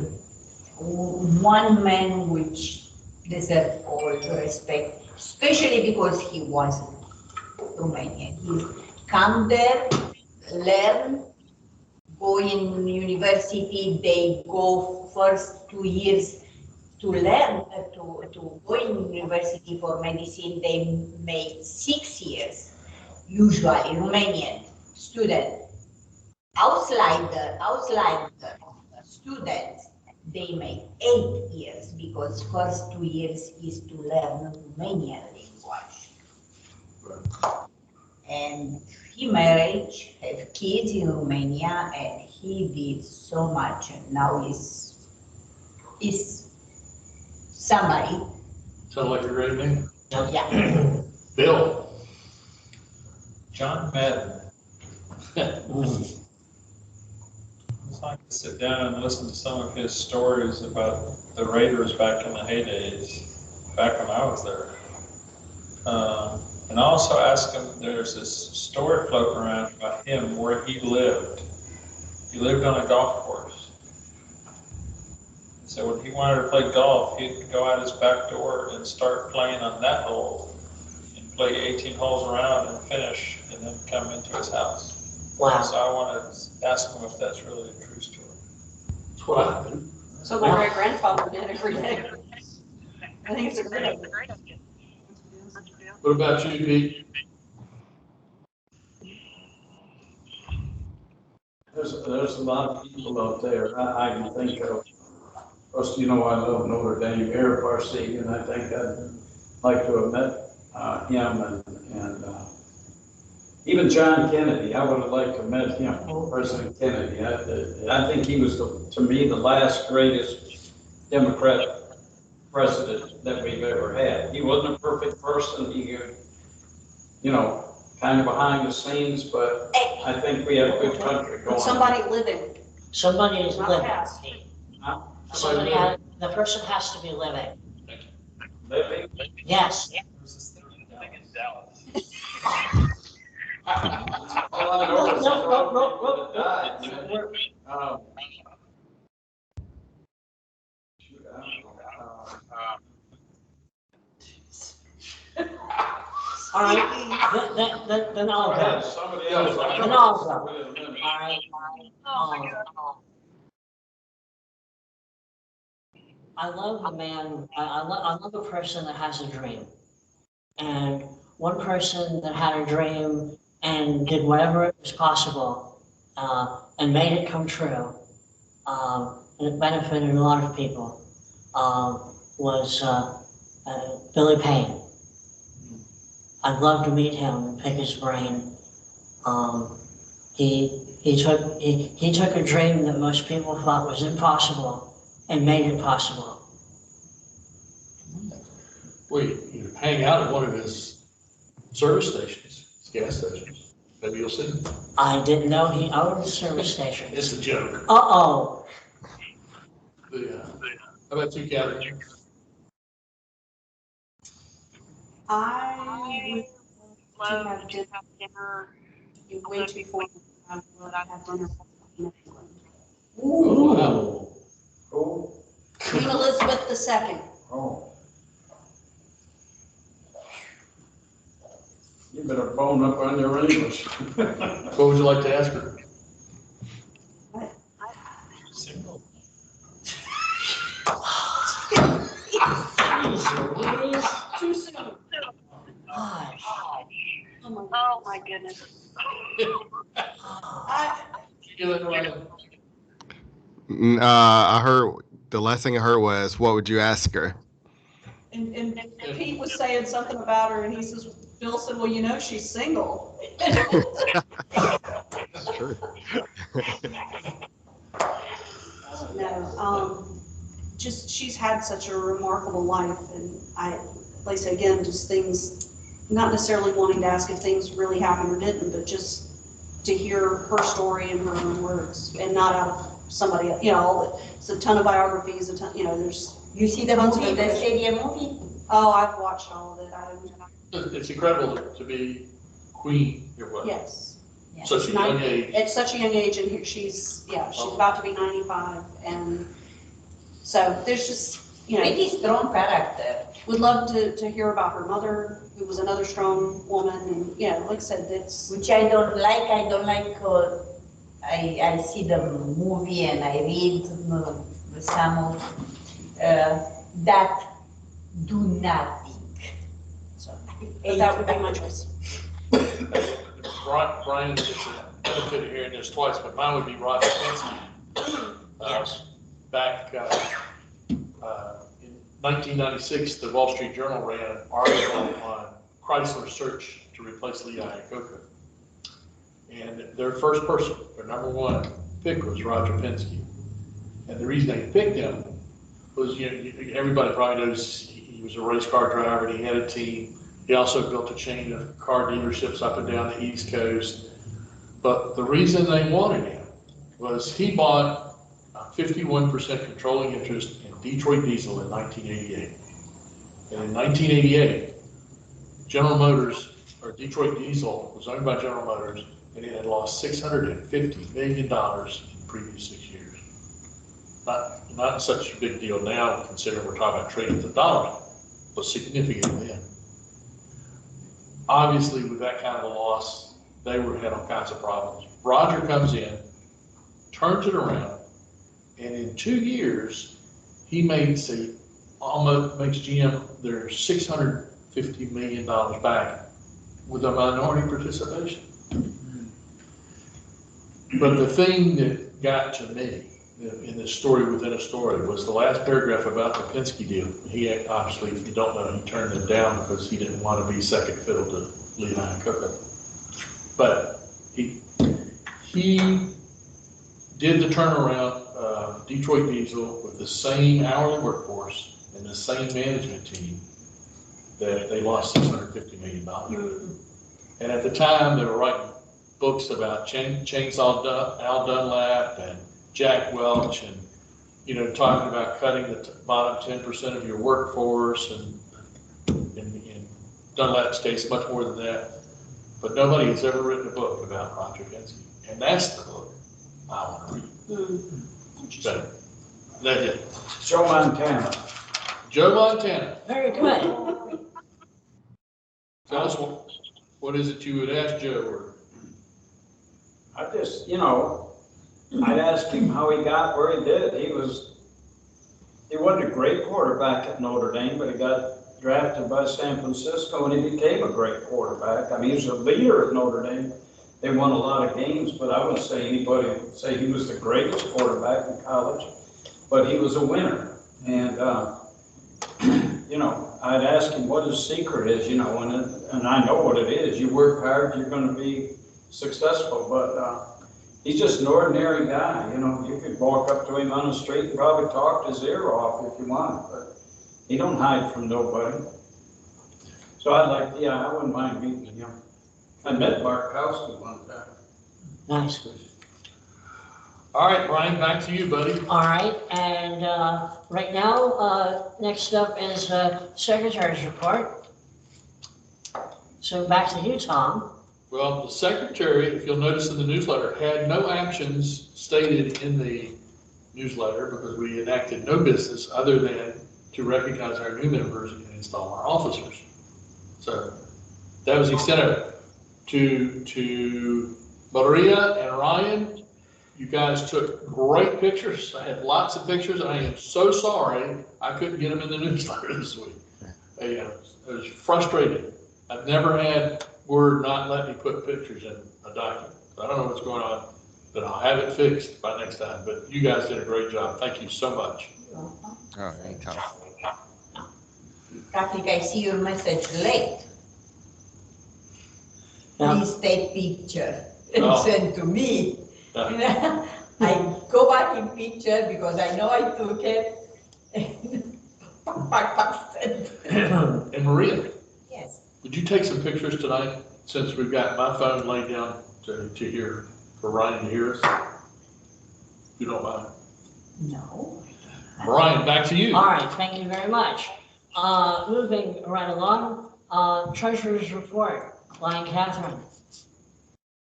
One man which deserves all the respect, especially because he was Romanian. He come there, learn, go in university, they go first 2 years to learn, to go in university for medicine, they make 6 years, usually Romanian student. Outside the students, they make 8 years because first 2 years is to learn Romanian language. And he married, have kids in Romania, and he did so much, and now is somebody. Sound like a great name? Yeah. Bill. John Madden. It's like to sit down and listen to some of his stories about the Raiders back in the heydays, back when I was there. And also ask him, there's this story floating around about him where he lived. He lived on a golf course. So when he wanted to play golf, he'd go out his back door and start playing on that hole and play 18 holes around and finish and then come into his house. Wow. So I want to ask him if that's really a true story. That's what I do. So my great grandfather did every day. I think it's a great idea. What about you, Pete? There's a lot of people out there I can think of. First, you know, I love Notre Dame Air Farsi, and I think I'd like to have met him and even John Kennedy. I would have liked to have met him, President Kennedy. I think he was, to me, the last greatest Democrat president that we've ever had. He wasn't a perfect person. He, you know, kind of behind the scenes, but I think we have a good country going. But somebody living, Somebody is not living. past. Somebody, the person has to be living. Living. Yes. All I know is No, no, no, people that died, man. We're- Shoot, I don't know. All right, then I'll go. Somebody else. Then I'll go. Wait a minute. All right. I love a man, I love a person that has a dream. And one person that had a dream and did whatever was possible and made it come true, and it benefited a lot of people, was Billy Payne. I'd love to meet him and pick his brain. He took a dream that most people thought was impossible and made it possible. You hang out at one of his service stations, his gas stations. Maybe you'll see him. I didn't know he owned a service station. It's a joke. Uh-oh. How about you, Catherine? I would Love have to have dinner. be way too full. I would have dinner in England. Oh, wow. Oh, Queen Elizabeth II. oh. You better bone up on your English. What would you like to ask her? Single. Too soon. Gosh. Oh, my goodness. Give it away. I heard the last thing I heard was, "What would you ask her?" And Pete was saying something about her, and he says, Bill said, well, you know, she's single. That's true. No, just, she's had such a remarkable life, and like I say again, just things, not necessarily wanting to ask if things really happened or didn't, but just to hear her story in her own words, and not out of somebody, it's a ton of biographies, there's. You see the Tons of movie, the information. stadium movie? Oh, I've watched all of it, It's incredible to be queen, your what? yes. Such a young age. At such a young age, and here she's about to be 95, and so there's just, Pretty strong character. would love to hear about her mother, who was another strong woman, and, like I said, that's. Which I don't like, I see the movie and I read some of that do nothing. So, but that would be my choice. Brian gets a benefit of hearing this twice, but mine would be Roger Penske. Back in 1996, the Wall Street Journal ran an article on Chrysler's search to replace Lee Iacocca. And their first person, their number one pick, was Roger Penske. And the reason they picked him was, everybody probably knows he was a race car driver and he had a team. He also built a chain of car dealerships up and down the East Coast. But the reason they wanted him was he bought a 51% controlling interest in Detroit Diesel in 1988. And in 1988, General Motors, or Detroit Diesel, was owned by General Motors, and it had lost $650 million in the previous 6 years. Not such a big deal now, considering we're talking about trillions of dollars, but significant then. Obviously, with that kind of a loss, they had all kinds of problems. Roger comes in, turns it around, and in 2 years, he makes GM their $650 million back with a minority participation. But the thing that got to me in this story within a story was the last paragraph about the Penske deal. He obviously, if you don't know, he turned it down because he didn't want to be second fiddle to Lee Iacocca. But he did the turnaround of Detroit Diesel with the same hourly workforce and the same management team that they lost $650 million. And at the time, they were writing books about Chainsaw Al Dunlap and Jack Welch, and talking about cutting the bottom 10% of your workforce, and in Dunlap's case, much more than that. But nobody has ever written a book about Roger Penske, and that's the book I want to read. So that's it. Joe Montana. Joe Montana. Very good. Tell us what is it you would ask Joe? Or I just, I'd ask him how he got where he did. he wasn't a great quarterback at Notre Dame, but he got drafted by San Francisco and he became a great quarterback. I mean, he was a leader at Notre Dame. They won a lot of games, but I wouldn't say anybody would say he was the greatest quarterback in college, but he was a winner. And, you know, I'd ask him what his secret is, you know, and I know what it is. You work hard, you're going to be successful, but he's just an ordinary guy. You know, you could walk up to him on the street and probably talk his ear off if you want, but he don't hide from nobody. So I wouldn't mind meeting him. I met Barkowski one time. Nice. All right, Brian, back to you, buddy. All right, and right now, next up is Secretary's report. So back to you, Tom. Well, the secretary, if you'll notice in the newsletter, had no actions stated in the newsletter because we enacted no business other than to recognize our new members and install our officers. So that was the extent of it. To Maria and Ryan, you guys took great pictures. I had lots of pictures, and I am so sorry I couldn't get them in the newsletter this week. I was frustrated. I've never had Word not let me put pictures in a document. I don't know what's going on, but I'll have it fixed by next time. But you guys did a great job. Thank you so much. Oh, anytime. Traffic, I see your message late. Yeah. Please take picture and Oh. send to me. Yeah. I go back in picture because I know I took it. And Maria, Yes. would you take some pictures tonight since we've got my phone laid down to hear, for Ryan to hear us? If you don't mind. No. Brian, back to you. All right, thank you very much. Moving right along, Treasurer's report. Lion Catherine.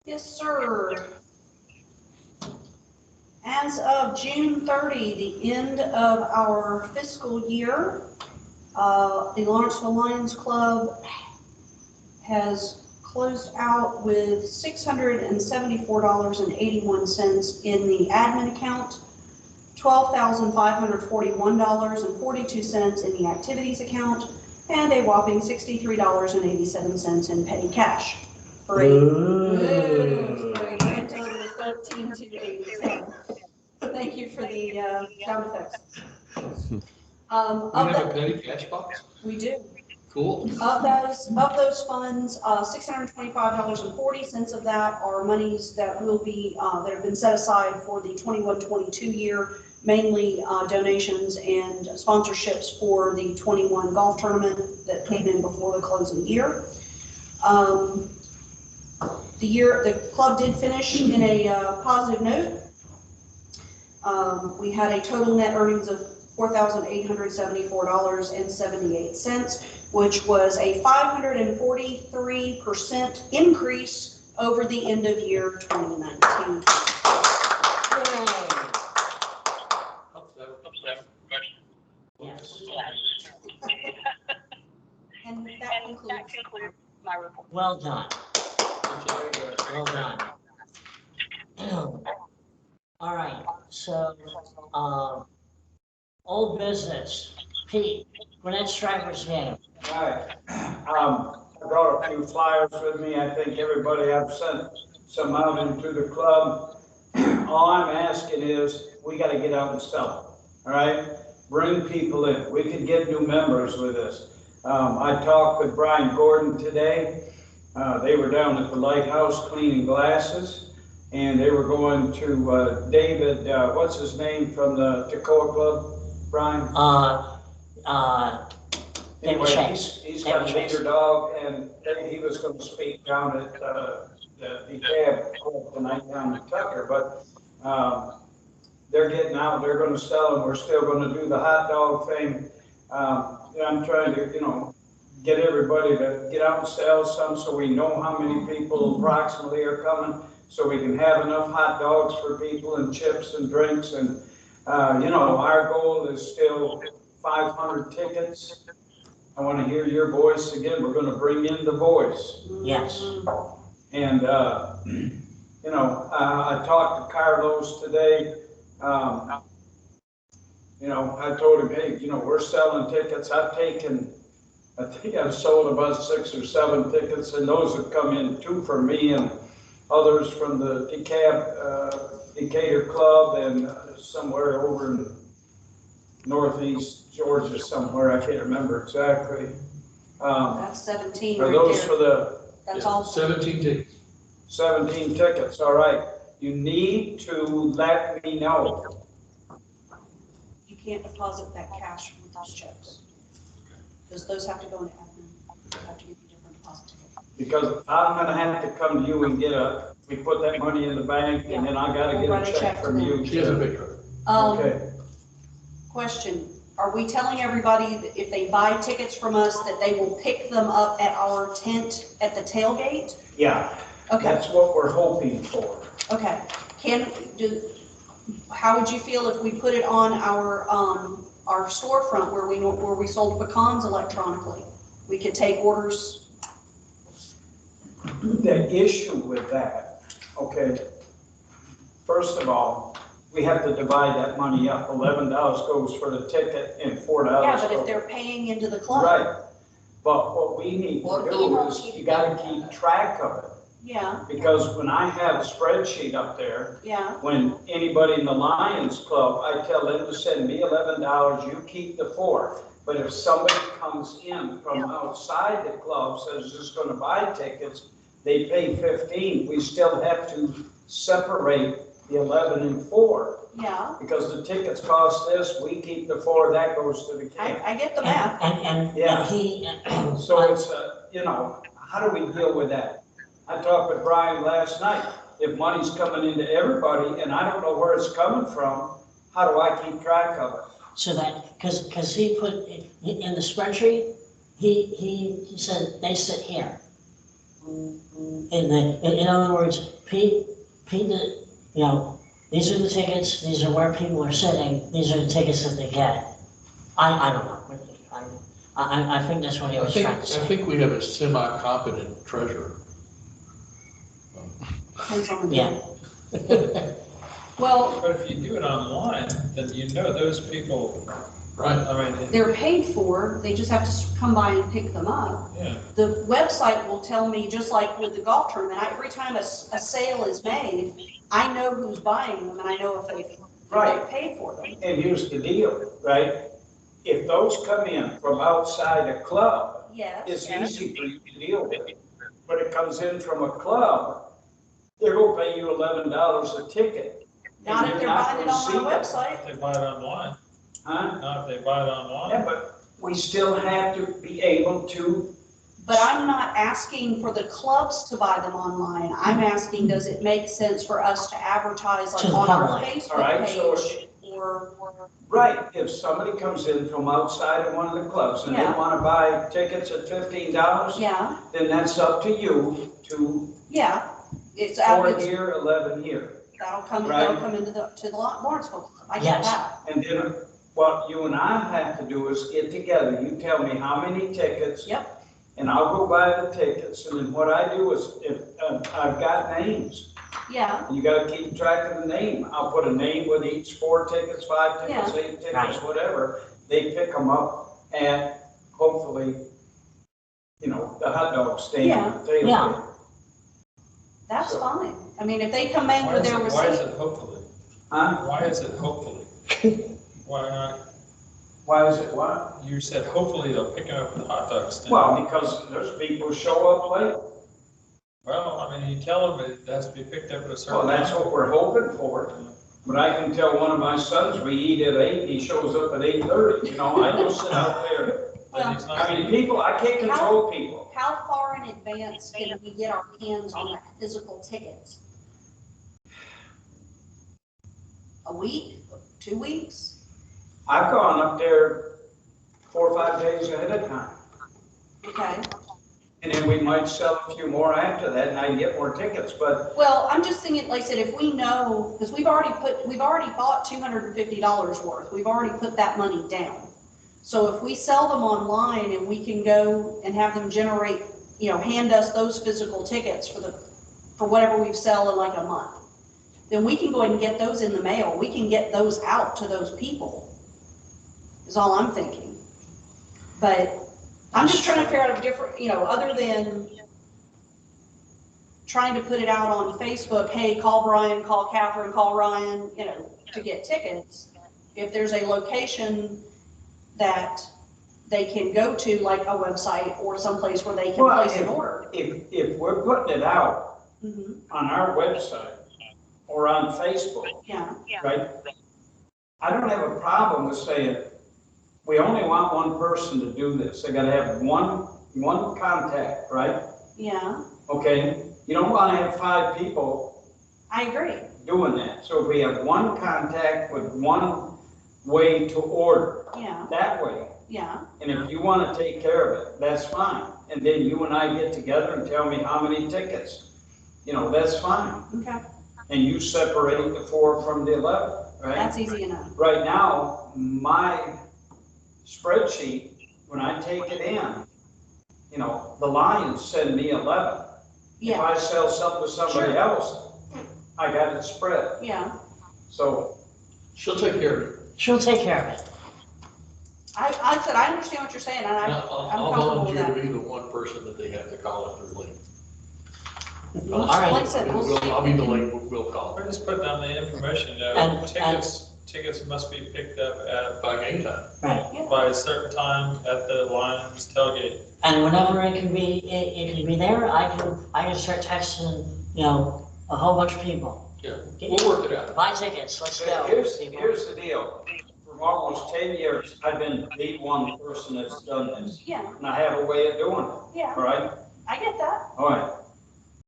Yes, sir. As of June 30, the end of our fiscal year, the Lawrenceville Lions Club has closed out with $674.81 in the admin account, $12,541.42 in the activities account, and a whopping $63.87 in petty cash. For a grand total of $13,287. Thank you for the sound effects. We Of have that, a petty cash box? we do. Cool. Of those funds, $625.40 of that are monies that will be, that have been set aside for the 21-22 year, mainly donations and sponsorships for the 21 golf tournament that came in before the close of the year. The club did finish in a positive note. We had a total net earnings of $4,874.78, which was a 543% increase over the end of year 2019. Yes. And that concludes. My report. Well done. Well done. All right, so, old business. Pete, Gwinnett Strikers game. Right. I brought a few flyers with me. I think everybody have sent some out into the club. All I'm asking is, we gotta get out and sell them, all right? Bring people in. We could get new members with us. I talked with Brian Gordon today. They were down at the lighthouse cleaning glasses, and they were going to David, what's his name from the Toccoa Club, Brian? David Anyway, Chase. he's got a leader dog, and he was going to speak down at the cab club tonight down in Tucker, but they're getting out, they're going to sell them. We're still going to do the hot dog thing. I'm trying to, get everybody to get out and sell some so we know how many people approximately are coming, so we can have enough hot dogs for people and chips and drinks. And, our goal is still 500 tickets. I want to hear your voice again. We're going to bring in the voice. Yes. And, I talked to Carlos today. You know, I told him, hey, you know, we're selling tickets. I think I've sold about 6 or 7 tickets, and those have come in, 2 for me and others from the Decatur Club and somewhere over in northeast Georgia somewhere. I can't remember exactly. That's 17 Are right those there. for the That's Yeah, all. 17 tickets. 17 tickets? All right. You need to let me know. You can't deposit that cash with those checks. Because those have to go into admin. You have to get a different deposit ticket. Because I'm gonna have to come to you and we put that money in the bank, and then I gotta We'll get write a a check check to from them. you. She has a picture. Okay. Question, are we telling everybody that if they buy tickets from us, that they will pick them up at our tent at the tailgate? Yeah, Okay, that's what we're hoping for. okay. How would you feel if we put it on our storefront where we sold pecans electronically? We could take orders. The issue with that, okay, first of all, we have to divide that money up. $11 goes for the ticket and $4 Yeah, but if goes. they're paying into the club. Right, but what we need to do is, you gotta keep track of it. Yeah, Because when I have a spreadsheet up there, yeah, when anybody in the Lions Club, I tell them to send me $11, you keep the 4. But if somebody comes in from outside the club, says just gonna buy tickets, they pay 15, we still have to separate the 11 and 4. yeah. Because the tickets cost this, we keep the 4, that goes to the camp. I get the math. Yeah. And So it's, you know, how do we deal with that? I talked with Brian last night. If money's coming into everybody and I don't know where it's coming from, how do I keep track of it? so that, because he put in the spreadsheet, he said, they sit here. In other words, Pete, you know, these are the tickets, these are where people are sitting, these are the tickets that they get. I don't know. I think that's what he was trying to I say. think we have a semi-competent treasurer. Depends on the Yeah. day. Well, But if you do it online, then you know those people, Right. I mean, they're paid for, they just have to come by and pick them up. yeah. The website will tell me, just like with the golf tournament, every time a sale is made, I know who's buying them and I know if they paid for them. And here's the deal, right? If those come in from outside a club, Yes. it's easy for you to deal with. When it comes in from a club, they're gonna pay you $11 a ticket. Not if And they're you're not buying it gonna on see my that. website. If they buy it online, Huh? not if they buy it online. Yeah, but we still have to be able to, But I'm not asking for the clubs to buy them online. I'm asking, does it make sense for us to advertise like To the on our public. Facebook All right, so- page or? right, if somebody comes in from outside of one of the clubs and they Yeah. wanna buy tickets at $15, Yeah, then that's up to you to yeah. It's 4 here, 11 here. that'll come Right. into the Lawrenceville Club. I get Yes. that. And then what you and I have to do is get together, you tell me how many tickets. Yep. And I'll go buy the tickets, and then what I do is, if, I've got names, Yeah, and you gotta keep track of the name. I'll put a name with each 4 tickets, 5 tickets, 8 tickets, Right. whatever. They pick them up at, hopefully, you know, the hot dog stand. Yeah. Tailgate. Yeah. that's So- fine. I mean, if they come in Why with is their it, why is receipt. it hopefully? Huh? Why is it hopefully? Why not? Why is it what? You said hopefully they'll pick up the hot dog stand. Well, because there's people show up late. Well, I mean, you tell them it has to be picked up at a certain Well, time. that's what we're hoping for. But I can tell one of my sons, we eat at 8, he shows up at 8:30, you know, I go sit out there. Then he's not I mean, gonna- people, I can't control people. How far in advance can we get our hands on the physical tickets? A week, 2 weeks? I've gone up there 4 or 5 days ahead of time. Okay. And then we might sell a few more after that and I get more tickets, but Well, I'm just thinking, like I said, if we know, because we've already bought $250 worth. We've already put that money down. So if we sell them online and we can go and have them generate, hand us those physical tickets for whatever we sell in like a month, then we can go ahead and get those in the mail. We can get those out to those people. is all I'm thinking. But I'm just trying to figure out a different, other than trying to put it out on Facebook, hey, call Brian, call Catherine, call Ryan, to get tickets. If there's a location that they can go to, like a website or someplace where they can place an order. If we're putting it out Mhm. on our website or on Facebook, Yeah, right? I don't have a problem with saying, we only want one person to do this. They gotta have one contact, right? yeah, Okay? You don't wanna have 5 people I agree. doing that. So if we have one contact with one way to order, Yeah, that way, yeah, and if you wanna take care of it, that's fine. And then you and I get together and tell me how many tickets, that's fine. okay, And you separate the 4 from the 11, right? that's easy enough. Right now, my spreadsheet, when I take it in, the Lions send me 11. If Yeah, I sell something to somebody Sure. else, I got it spread. yeah. So, She'll take care of it. She'll take care of it. I said, I understand what you're saying, and I'm I'll comfortable with volunteer to that. be the one person that they have to call if they're late. All right. Like I said, we'll see. I'll be the late, we'll call We're just putting down the information, And- tickets must be picked up by game time. Right. by a certain time at the Lions tailgate. And whenever it can be there, I can start texting, a whole bunch of people. Yeah, we'll work it out. Buy tickets, let's go. here's people. the deal. For almost 10 years, I've been the one person that's done this. Yeah, And I have a way of doing it, yeah, all right? I get that. All right.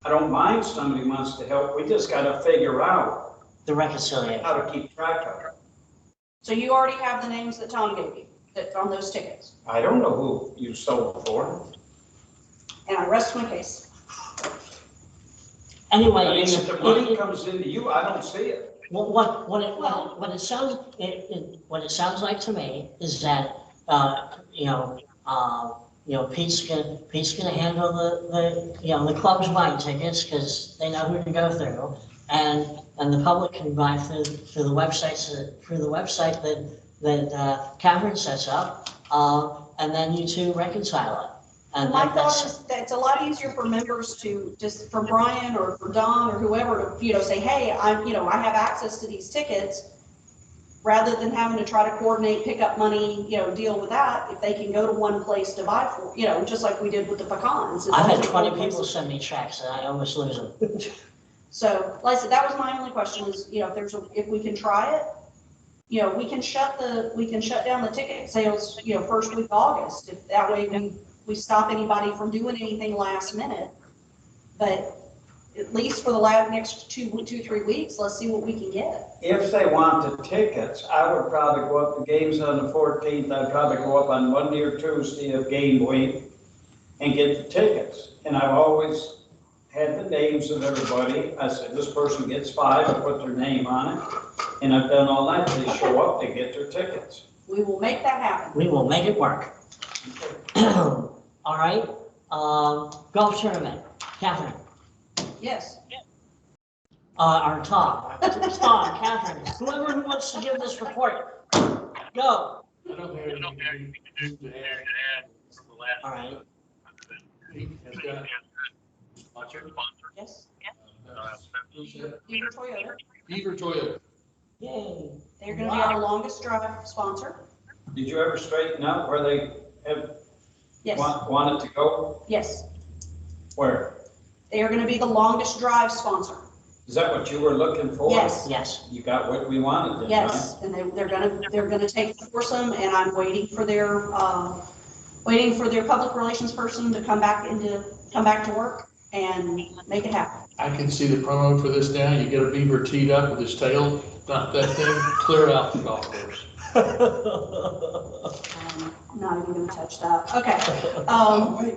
I don't mind somebody wants to help. We just gotta figure out The reconciliation. how to keep track of it. So you already have the names that Tom gave you, that on those tickets, I don't know who you sold for. and I rest my case. Anyway, I mean, it's, if the money comes into you, I don't see it. what it sounds like to me is that, Pete's gonna handle the club's buying tickets, because they know who to go through. And the public can buy through the website that Catherine sets up, and then you two reconcile it. And My thought that's, is that it's a lot easier for members to, just for Brian or for Don or whoever to, say, hey, I have access to these tickets, rather than having to try to coordinate, pick up money, deal with that. If they can go to one place to buy for, just like we did with the pecans. I've had 20 people send me checks and I almost lose them. So, like I said, that was my only question is, if we can try it, we can shut down the ticket sales, first week of August. If that way we stop anybody from doing anything last minute. But at least for the next 2-3 weeks, let's see what we can get. If they want the tickets, I would probably go up, the game's on the 14th, I'd probably go up on Monday or Tuesday of game week and get the tickets. And I've always had the names of everybody. I said, this person gets 5, I put their name on it. And I've done all that, they show up, they get their tickets. We will make that happen. We will make it work. All right, golf tournament, Catherine. Yes. Or Tom, Catherine, whoever who wants to give this report, go. I don't have anything to add from the last. All right. He has got sponsor. Yes. Who's that? Beaver Toyota. Beaver Toyota. Yay. They're gonna be our longest drive sponsor. Did you ever straighten out where they have Yes, wanted to go? yes. Where? They are gonna be the longest drive sponsor. Is that what you were looking for? Yes. Yes. You got what we wanted then, right? Yes, and they're gonna take the foursome, and I'm waiting for their public relations person to come back to work and make it happen. I can see the promo for this now. You get a beaver teed up with his tail, not that thing, clear out the golf course. I'm not even gonna touch that. Okay.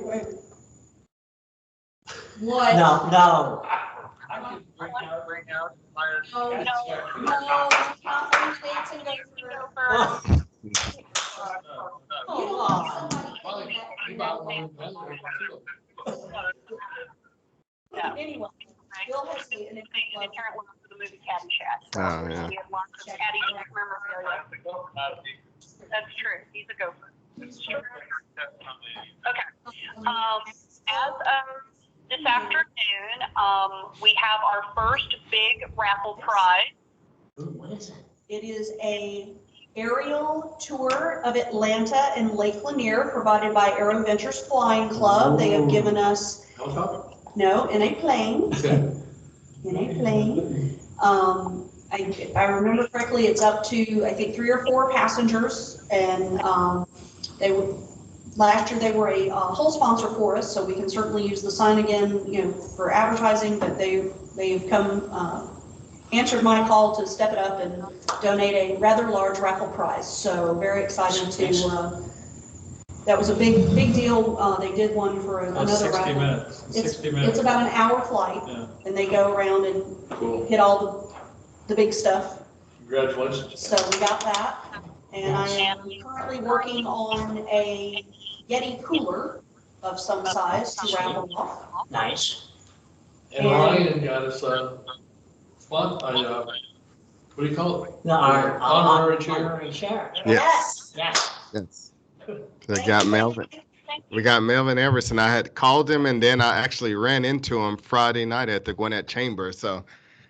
Wait. What? No. I can bring out my. No, Catherine states and goes through. You don't want somebody in that. Anyway, Bill has the initial Oh, yeah. That's true. He's a gopher. That's true. Okay. As of this afternoon, we have our first big raffle prize. Ooh, what is it? It is a aerial tour of Atlanta and Lake Lanier provided by Aero Ventures Flying Club. They have given us, Helicopter? no, in a plane, Okay. in a plane. If I remember correctly, it's up to, I think, 3 or 4 passengers. And they were, last year they were a whole sponsor for us, so we can certainly use the sign again, you know, for advertising, but they've come, answered my call to step it up and donate a rather large raffle prize. So very excited to, that was a big deal. They did one for another raffle. 60 minutes, 60 minutes. It's about an hour flight, Yeah. and they go around and Cool. hit all the big stuff. Congratulations. So we got that. And I am currently working on a Yeti cooler of some size to raffle off. Nice. And Ryan got us what do you call it? No, our Honorary chair. honorary chair. Yes. Yes. Yes. They got Melvin. We got Melvin Everson. I had called him, and then I actually ran into him Friday night at the Gwinnett Chamber. So,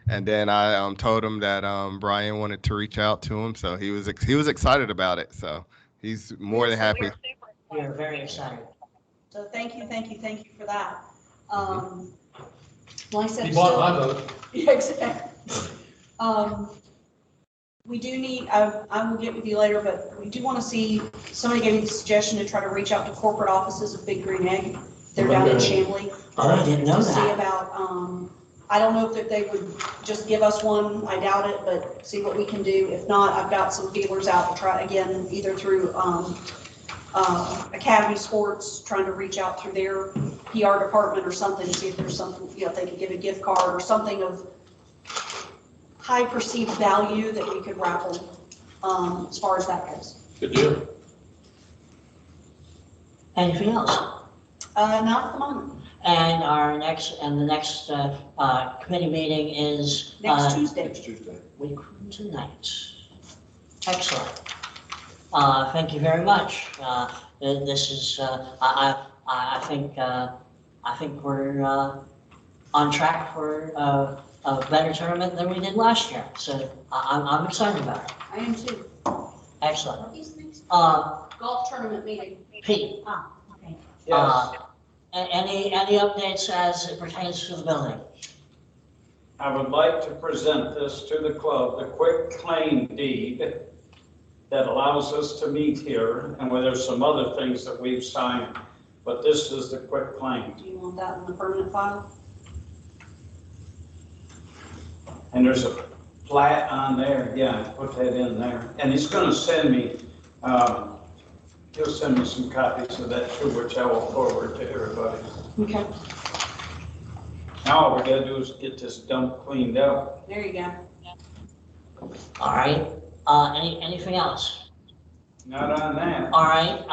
and then I told him that Brian wanted to reach out to him, so he was excited about it. So he's more than happy. We are very excited. So thank you for that. Like I said, He bought my vote. yeah, exactly. We do need, I will get with you later, but we do want to see, somebody gave me the suggestion to try to reach out to corporate offices of Big Green Egg. They're down in Chamblee. Oh, I didn't know To see that. about, I don't know if they would just give us one, I doubt it, but see what we can do. If not, I've got some feelers out to try again, either through, Academy Sports, trying to reach out through their PR department or something, see if there's something, you know, if they could give a gift card or something of high perceived value that we could raffle, as far as that goes. Good deal. Anything else? Not at the moment. And the next committee meeting is Next Tuesday. Next Tuesday. week from tonight. Excellent. Thank you very much. This is, I think we're on track for a better tournament than we did last year. So I'm excited about it. I am too. Excellent. Golf tournament meeting. Pete, Okay. Yes, any updates as it pertains to the building? I would like to present this to the club, the quick claim deed that allows us to meet here, and where there's some other things that we've signed, but this is the quick claim. Do you want that in the permanent file? And there's a plat on there, yeah, put that in there. And he's gonna send me, he'll send me some copies of that too, which I will forward to everybody. Okay, Now all we gotta do is get this dump cleaned out. there you go. All right. Anything else? Not on that. All right.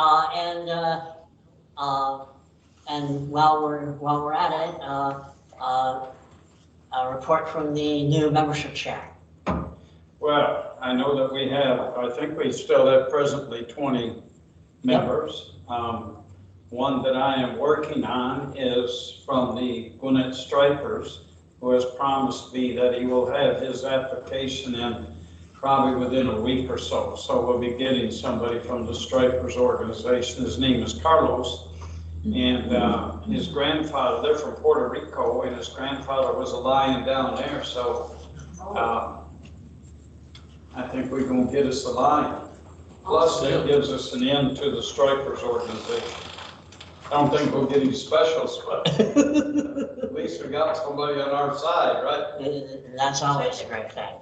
And while we're at it, a report from the new membership chair. Well, I know that we have, I think we still have presently 20 members. One that I am working on is from the Gwinnett Stripers, who has promised me that he will have his application in probably within a week or so. So we'll be getting somebody from the Stripers organization. His name is Carlos. And his grandfather, they're from Puerto Rico, and his grandfather was a lion down there. So I think we're gonna get us a lion. Plus, it gives us an end to the Stripers organization. I don't think we'll get any specials, but at least we got somebody on our side, right? That's always a great thing.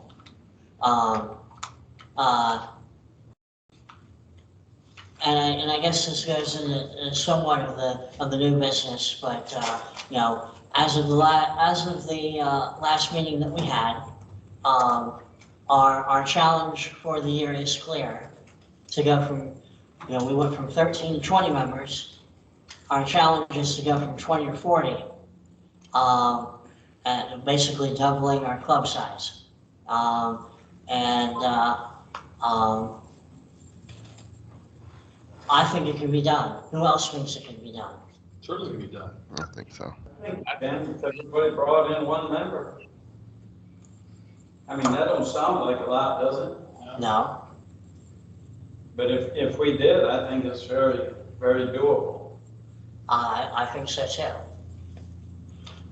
And I guess this goes into somewhat of the new business, but you know, as of the last meeting that we had, our challenge for the year is clear. To go from, you know, we went from 13 to 20 members. Our challenge is to go from 20 to 40, and basically doubling our club size. I think it can be done. Who else thinks it can be done? Certainly can be done. I think so. Then, because everybody brought in one member. I mean, that don't sound like a lot, does it? No? But if we did, I think it's very, very doable. I think so too.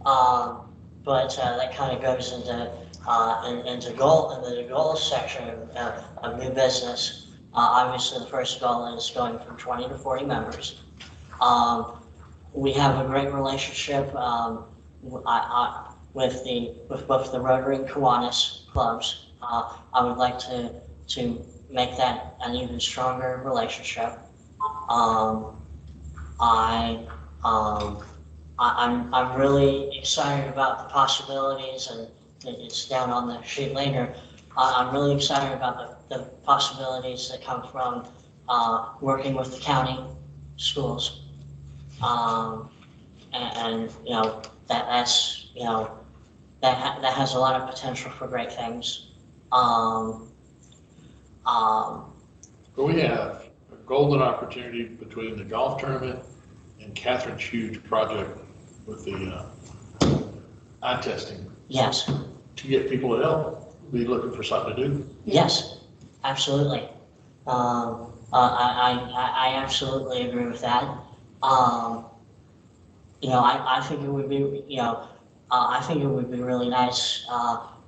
But that kind of goes into the goals section of new business. Obviously, the first goal is going from 20 to 40 members. We have a great relationship with both the Rotary and Kiwanis clubs. I would like to make that an even stronger relationship. I'm really excited about the possibilities, and it's down on the sheet later. I'm really excited about the possibilities that come from working with the county schools. And you know, that's, you know, that has a lot of potential for great things. But we have a golden opportunity between the golf tournament and Catherine's huge project with the eye testing Yes, to get people to help be looking for something to do. yes, absolutely. I absolutely agree with that. You know, I think it would be, you know, I think it would be really nice,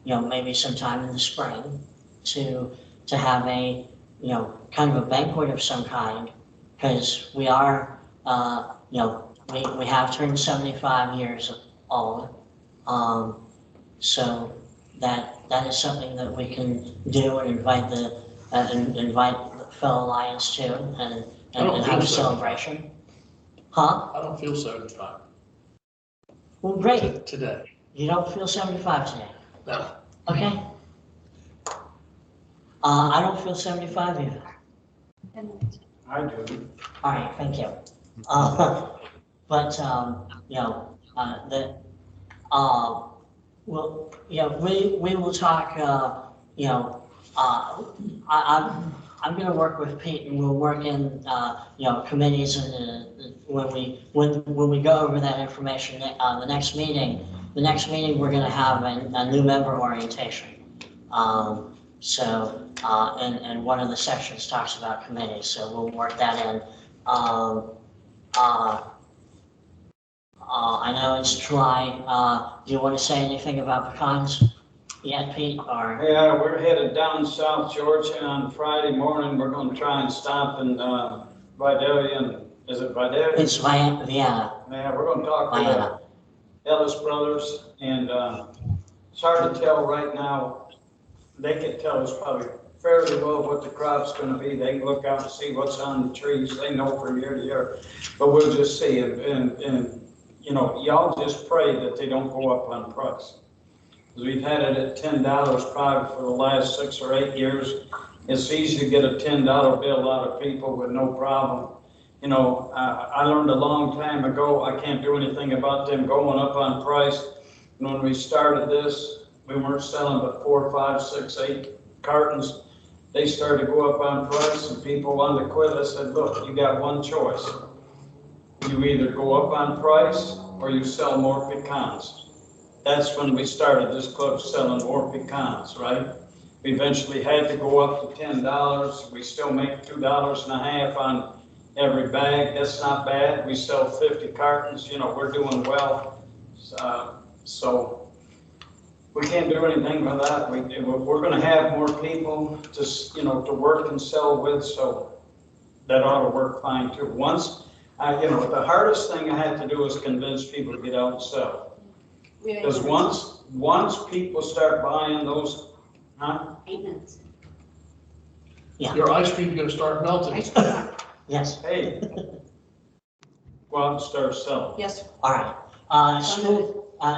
you know, maybe sometime in the spring to have a, you know, kind of a banquet of some kind, because we are, you know, we have turned 75 years old. So that is something that we can do and invite the fellow Lions to and have a celebration. Huh? I don't feel 75 Well, great. today. You don't feel 75 today? No. Okay. I don't feel 75 either. I do. All right, thank you. But, you know, well, you know, we will talk, you know, I'm gonna work with Pete, and we'll work in, you know, committees, and when we go over that information, the next meeting, we're gonna have a new member orientation. So, and one of the sections talks about committees, so we'll work that in. I know it's July. Do you want to say anything about pecans yet, Pete, or? Yeah, we're headed down South Georgia on Friday morning. We're gonna try and stop in Vidalia, and is it Vidalia? It's Vienna. Yeah, we're gonna talk to Vienna. the Ellis brothers, and it's hard to tell right now. They can tell us probably fairly well what the crop's gonna be. They can look out and see what's on the trees. They know from year to year, but we'll just see. And you know, y'all just pray that they don't go up on price. We've had it at $10 probably for the last 6 or 8 years. It's easy to get a $10 bill out of people with no problem. You know, I learned a long time ago, I can't do anything about them going up on price. And when we started this, we weren't selling but 4, 5, 6, 8 cartons. They started to go up on price, and people wanted to quit. I said, look, you got one choice. You either go up on price or you sell more pecans. That's when we started this club, selling more pecans, right? We eventually had to go up to $10. We still make $2.50 on every bag. That's not bad. We sell 50 cartons, you know, we're doing well. So we can't do anything with that. We're gonna have more people to, you know, to work and sell with, so that ought to work fine too. Once, you know, the hardest thing I had to do is convince people to get out and sell. Because once people start buying those, huh? 8 minutes. Your ice cream's gonna start melting. Yes. Hey, go out and start selling. Yes, All right.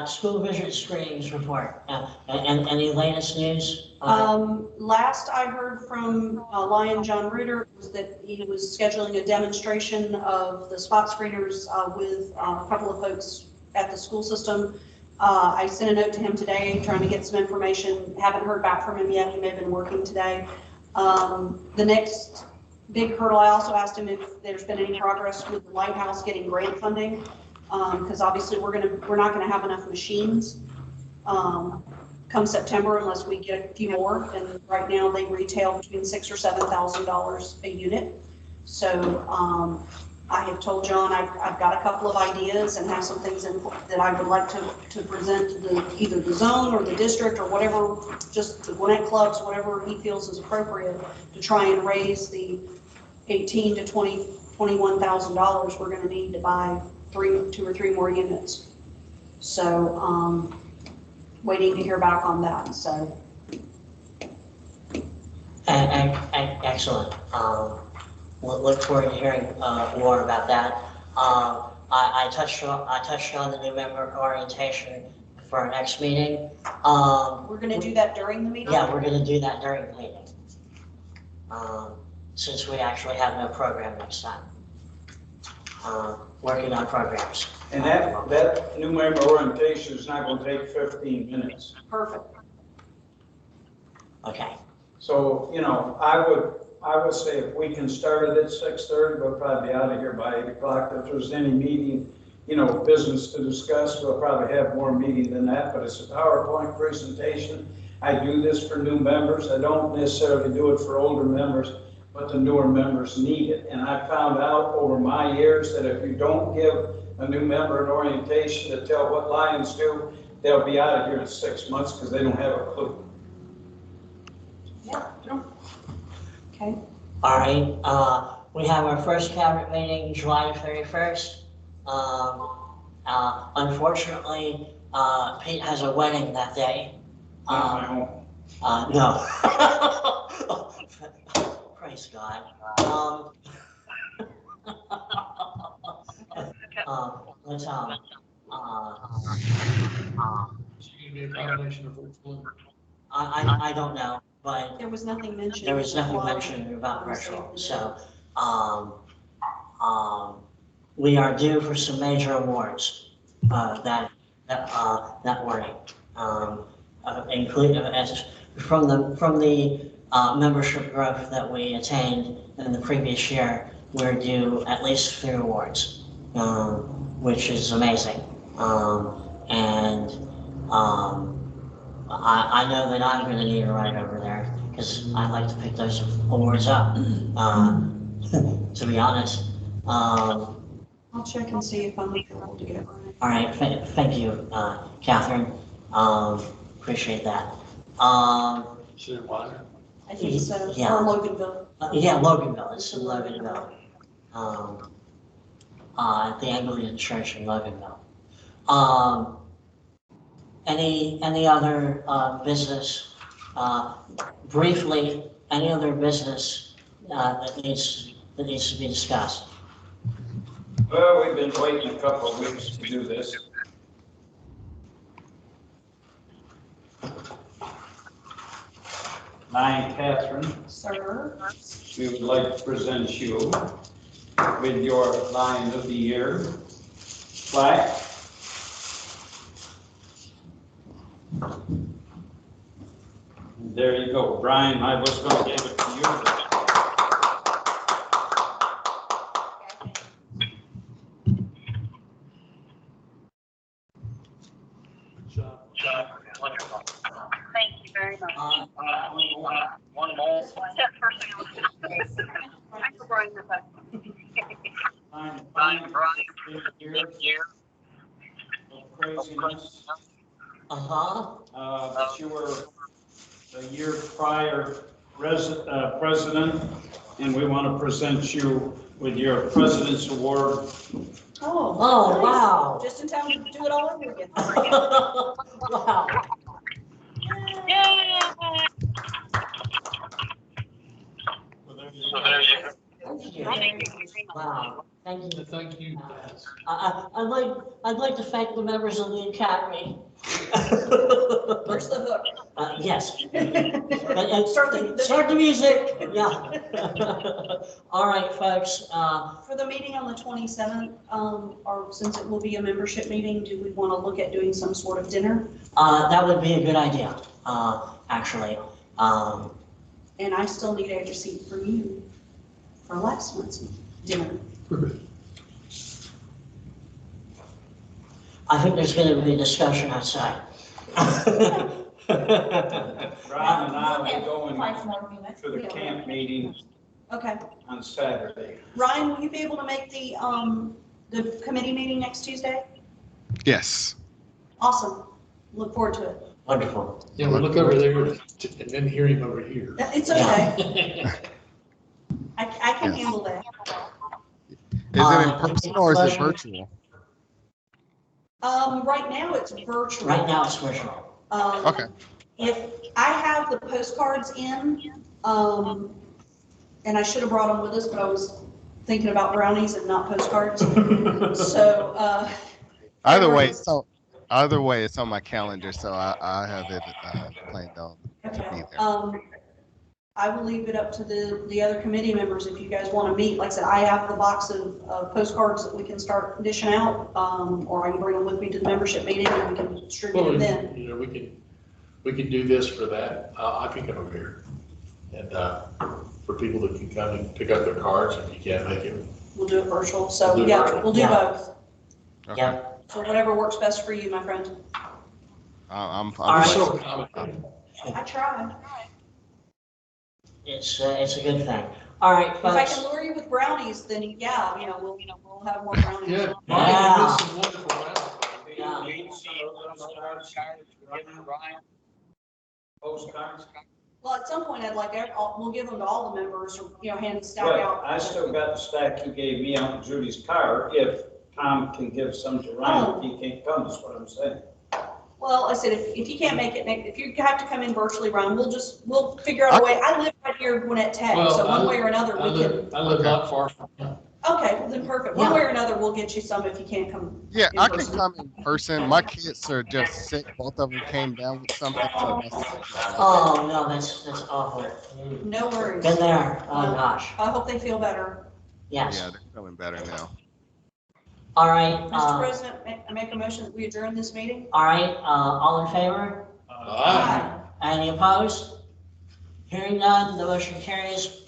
School visit screenings report. And any latest news? last I heard from Lion John Reuter was that he was scheduling a demonstration of the spot screeners with a couple of folks at the school system. I sent a note to him today trying to get some information. Haven't heard back from him yet. He may have been working today. The big hurdle. I also asked him if there's been any progress with the lighthouse getting grant funding. Because obviously we're not gonna have enough machines come September unless we get a few more. And right now they retail between $6,000 or $7,000 a unit. So I have told John I've got a couple of ideas and have some things that I would like to present to either the zone or the district or whatever, just the Gwinnett clubs, whatever he feels is appropriate to try and raise the $18,000 to $21,000 we're going to need to buy 2 or 3 more units. So waiting to hear back on that. So. Excellent. We'll look forward to hearing more about that. I touched on the new member orientation for our next meeting. We're going to do that during the meeting? Yeah, we're going to do that during the meeting. Since we actually have no program next time. Working on programs. And that new member orientation is not gonna take 15 minutes. Perfect. Okay. So, you know, I would say if we can start it at 6:30, we'll probably be out of here by 8 o'clock. If there's any meeting, you know, business to discuss, we'll probably have more meeting than that, but it's a PowerPoint presentation. I do this for new members. I don't necessarily do it for older members, but the newer members need it. And I found out over my years that if you don't give a new member an orientation to tell what Lions do, they'll be out of here in 6 months because they don't have a clue. Yeah. Okay. All right. We have our first cabinet meeting July 31st. Unfortunately, Pete has a wedding that day. Not my home. No. Praise God. Let's Should be a combination of virtual. I don't know, but There was nothing mentioned. there was nothing mentioned about virtual, so we are due for some major awards that morning, including as from the membership growth that we attained in the previous year. We're due at least 3 awards, which is amazing, and I know that I'm going to need a ride over there because I like to pick those awards up. To be honest. I'll check and see if I'm able to get it right. All right, thank you, Catherine. Appreciate that. Clearwater. I think so. Yeah. Or Loganville. Yeah, Loganville. It's in Loganville. At the Anglican Church in Loganville. Any other business? Briefly, any other business that needs to be discussed? Well, we've been waiting a couple of weeks to do this. I, Catherine, Sir. we would like to present you with your Lion of the Year plaque. There you go, Brian. I was going to give it to you. Wonderful. Thank you very much. One more. That's first thing I was going to say. Thanks for bringing this up. Brian, year of craziness. But you were a year prior president, and we want to present you with your President's Award. Oh, nice. wow. Just in time to do it all over again. Wow. Yay! So there you go. Thank you. Thank you very much. Wow. Thank you. Thank you. I'd like to thank the members of the Academy. Where's the hook? Yes. Start Start the music. Yeah. All right, folks. For the meeting on the 27th, or since it will be a membership meeting, do we want to look at doing some sort of dinner? That would be a good idea, actually. And I still need a receipt from you for last month's dinner. I think there's gonna be a discussion outside. Ron and I will go in 5 more minutes. to the camp meeting Okay. on Saturday. Ryan, will you be able to make the committee meeting next Tuesday? Yes. Awesome. Look forward to it. Wonderful. Yeah, we look over there and then hear him over here. It's okay. I can handle that. Is it in person or is it virtual? Right now it's virtual. Right now it's virtual. Okay. If I have the postcards in, and I should have brought them with us, but I was thinking about brownies and not postcards. So, Either way, it's on my calendar, so I have it planned on to be okay. there. I will leave it up to the other committee members if you guys want to meet. Like I said, I have the box of postcards that we can start dishing out, or I can bring them with me to the membership meeting and we can distribute them then. You know, we can do this for that. I can come over here. And, for people that can come and pick up their cards, if you can't make it. We'll do it virtual. So We'll do it yeah, virtual. we'll do Yeah. both. Okay. Yeah. So whatever works best for you, my friend. I'm All right. So flexible. accommodating. I tried. It's a good thing. All right, If I folks. can lure you with brownies, then yeah, we'll have more brownies. Yeah. Yeah. This is wonderful. Yeah. Postcards? Well, at some point, I'd like, we'll give them to all the members, or, hand the stack Well, out. I still got the stack you gave me on Judy's car, if Tom can give some to Ryan, if he can't come, is what I'm saying. Well, I said, if you can't make it, if you have to come in virtually, Ron, we'll figure out a way. I live right here in Gwinnett Tech, so one way or another, we can. I live not far from here. Okay, well then perfect. One Yeah. way or another, we'll get you some if you can't come. Yeah, in I can person. come in person. My kids are just sick. Both of them came down with something. So my sister- Oh, no, that's awful. No worries. Been there. Oh, gosh. I hope they feel better. Yes. Yeah, they're feeling better now. All right. Mr. President, I make a motion that we adjourn this meeting? All right, all in favor? Aye. Any opposed? Hearing none, the motion carries.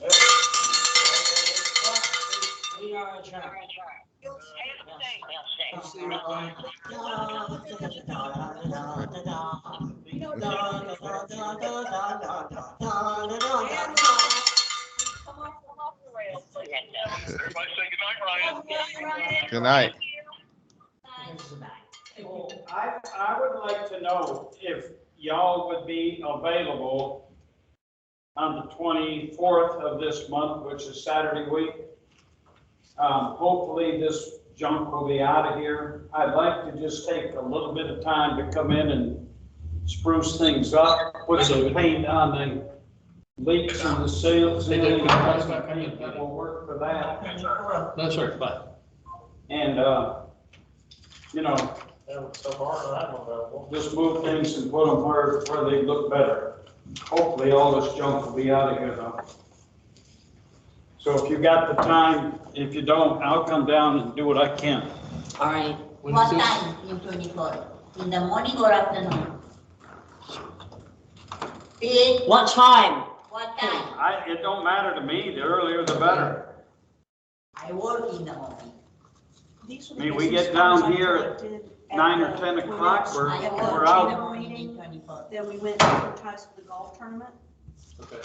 We are adjourned. Everybody say good night, Ryan. Good night. I would like to know if y'all would be available on the 24th of this month, which is Saturday week. Hopefully this junk will be out of here. I'd like to just take a little bit of time to come in and spruce things up, put some paint on the leaks in the seals. They did. That will work for that. No, sir, bye. And, just move things and put them where they look better. Hopefully all this junk will be out of here though. So if you got the time, if you don't, I'll come down and do what I can. All right. When What is this? time in 24? In the morning or afternoon? Pete, What time? what time? It don't matter to me, the earlier the better. I work in the morning. These I are mean, the we business get down cards I here collected at 9 or the 10 Gwinnett o'clock, we're- I at the we're out. Gwinnett morning meeting. 24. Then we went to advertise for the golf tournament. Okay.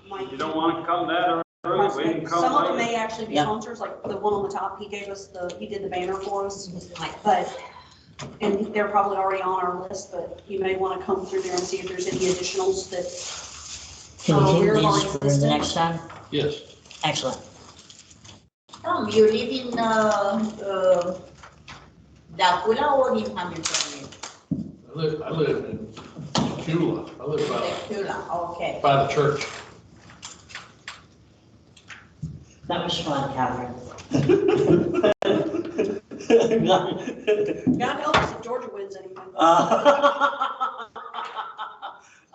Mike- You don't want to come that early, we can Some of come them later. may actually be Yeah. sponsors, like the one on the top, he did the banner for us, Mr. Mike. but, and they're probably already on our list, but you may want to come through there and see if there's any additionals that, Can you we're keep already these for the listed. next time? Yes. Excellent. Tom, you live in Dakula or in Hamilton? I live in Kula. I live Dakula, okay. by the church. That was fun, Catherine. God help us if Georgia wins anything.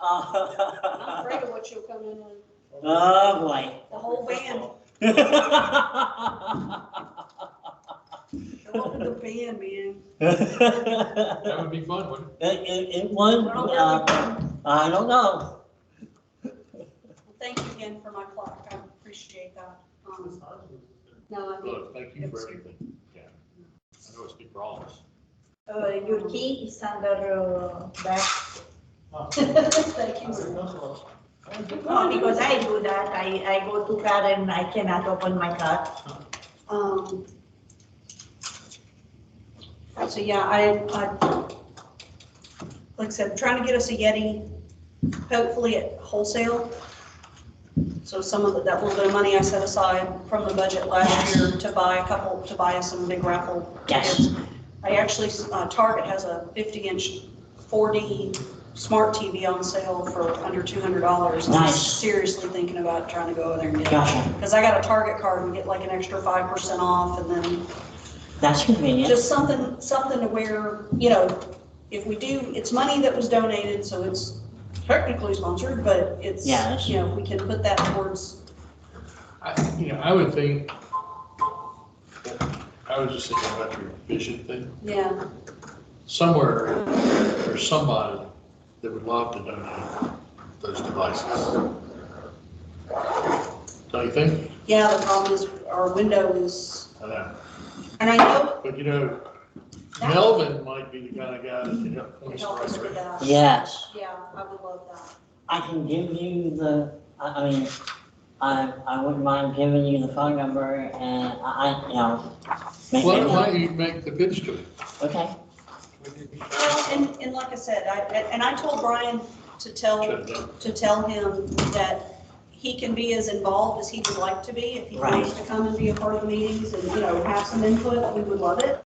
I'm afraid of what she'll come in with, Oh, boy. the whole band, the whole the band, man. That would be fun, wouldn't It would, Well, there we I don't know. Well, thank you again for my clock, I appreciate that. No, I think Look, thank you for everything. Yeah. I know I speak for all of us. Your key is under back. Thank you. No, because I do that. I go to car and I cannot open my car. So yeah, I, like I said, I'm trying to get us a Yeti, hopefully at wholesale. So some of that little bit of money I set aside from the budget last year to buy to buy us some big raffle Yes. tickets. I actually, Target has a 50-inch 4D smart TV on sale for under $200. I'm Nice. seriously thinking about trying to go over there and get it. Gotcha. Because I got a Target card and get like an extra 5% off, and then That's convenient. just something to where, if we do, it's money that was donated, so it's technically sponsored, but it's, Yes. we can put that towards, I would think, I was just thinking about your vision thing. yeah. Somewhere, there's somebody that would love to donate those devices. Don't you think? Yeah, the problem is our window is, I know. and I know But Melvin might be the kind of guy that can help point us help us with right. that. Yes. Yeah, I would love that. I can give you I wouldn't mind giving you the phone number and Why don't you make the pitch to it? Okay. Well, and like I said, I told Brian to tell him that he can be as involved as he would like to be. If he wants to come and be a part of the meetings and, have some input, we would love it.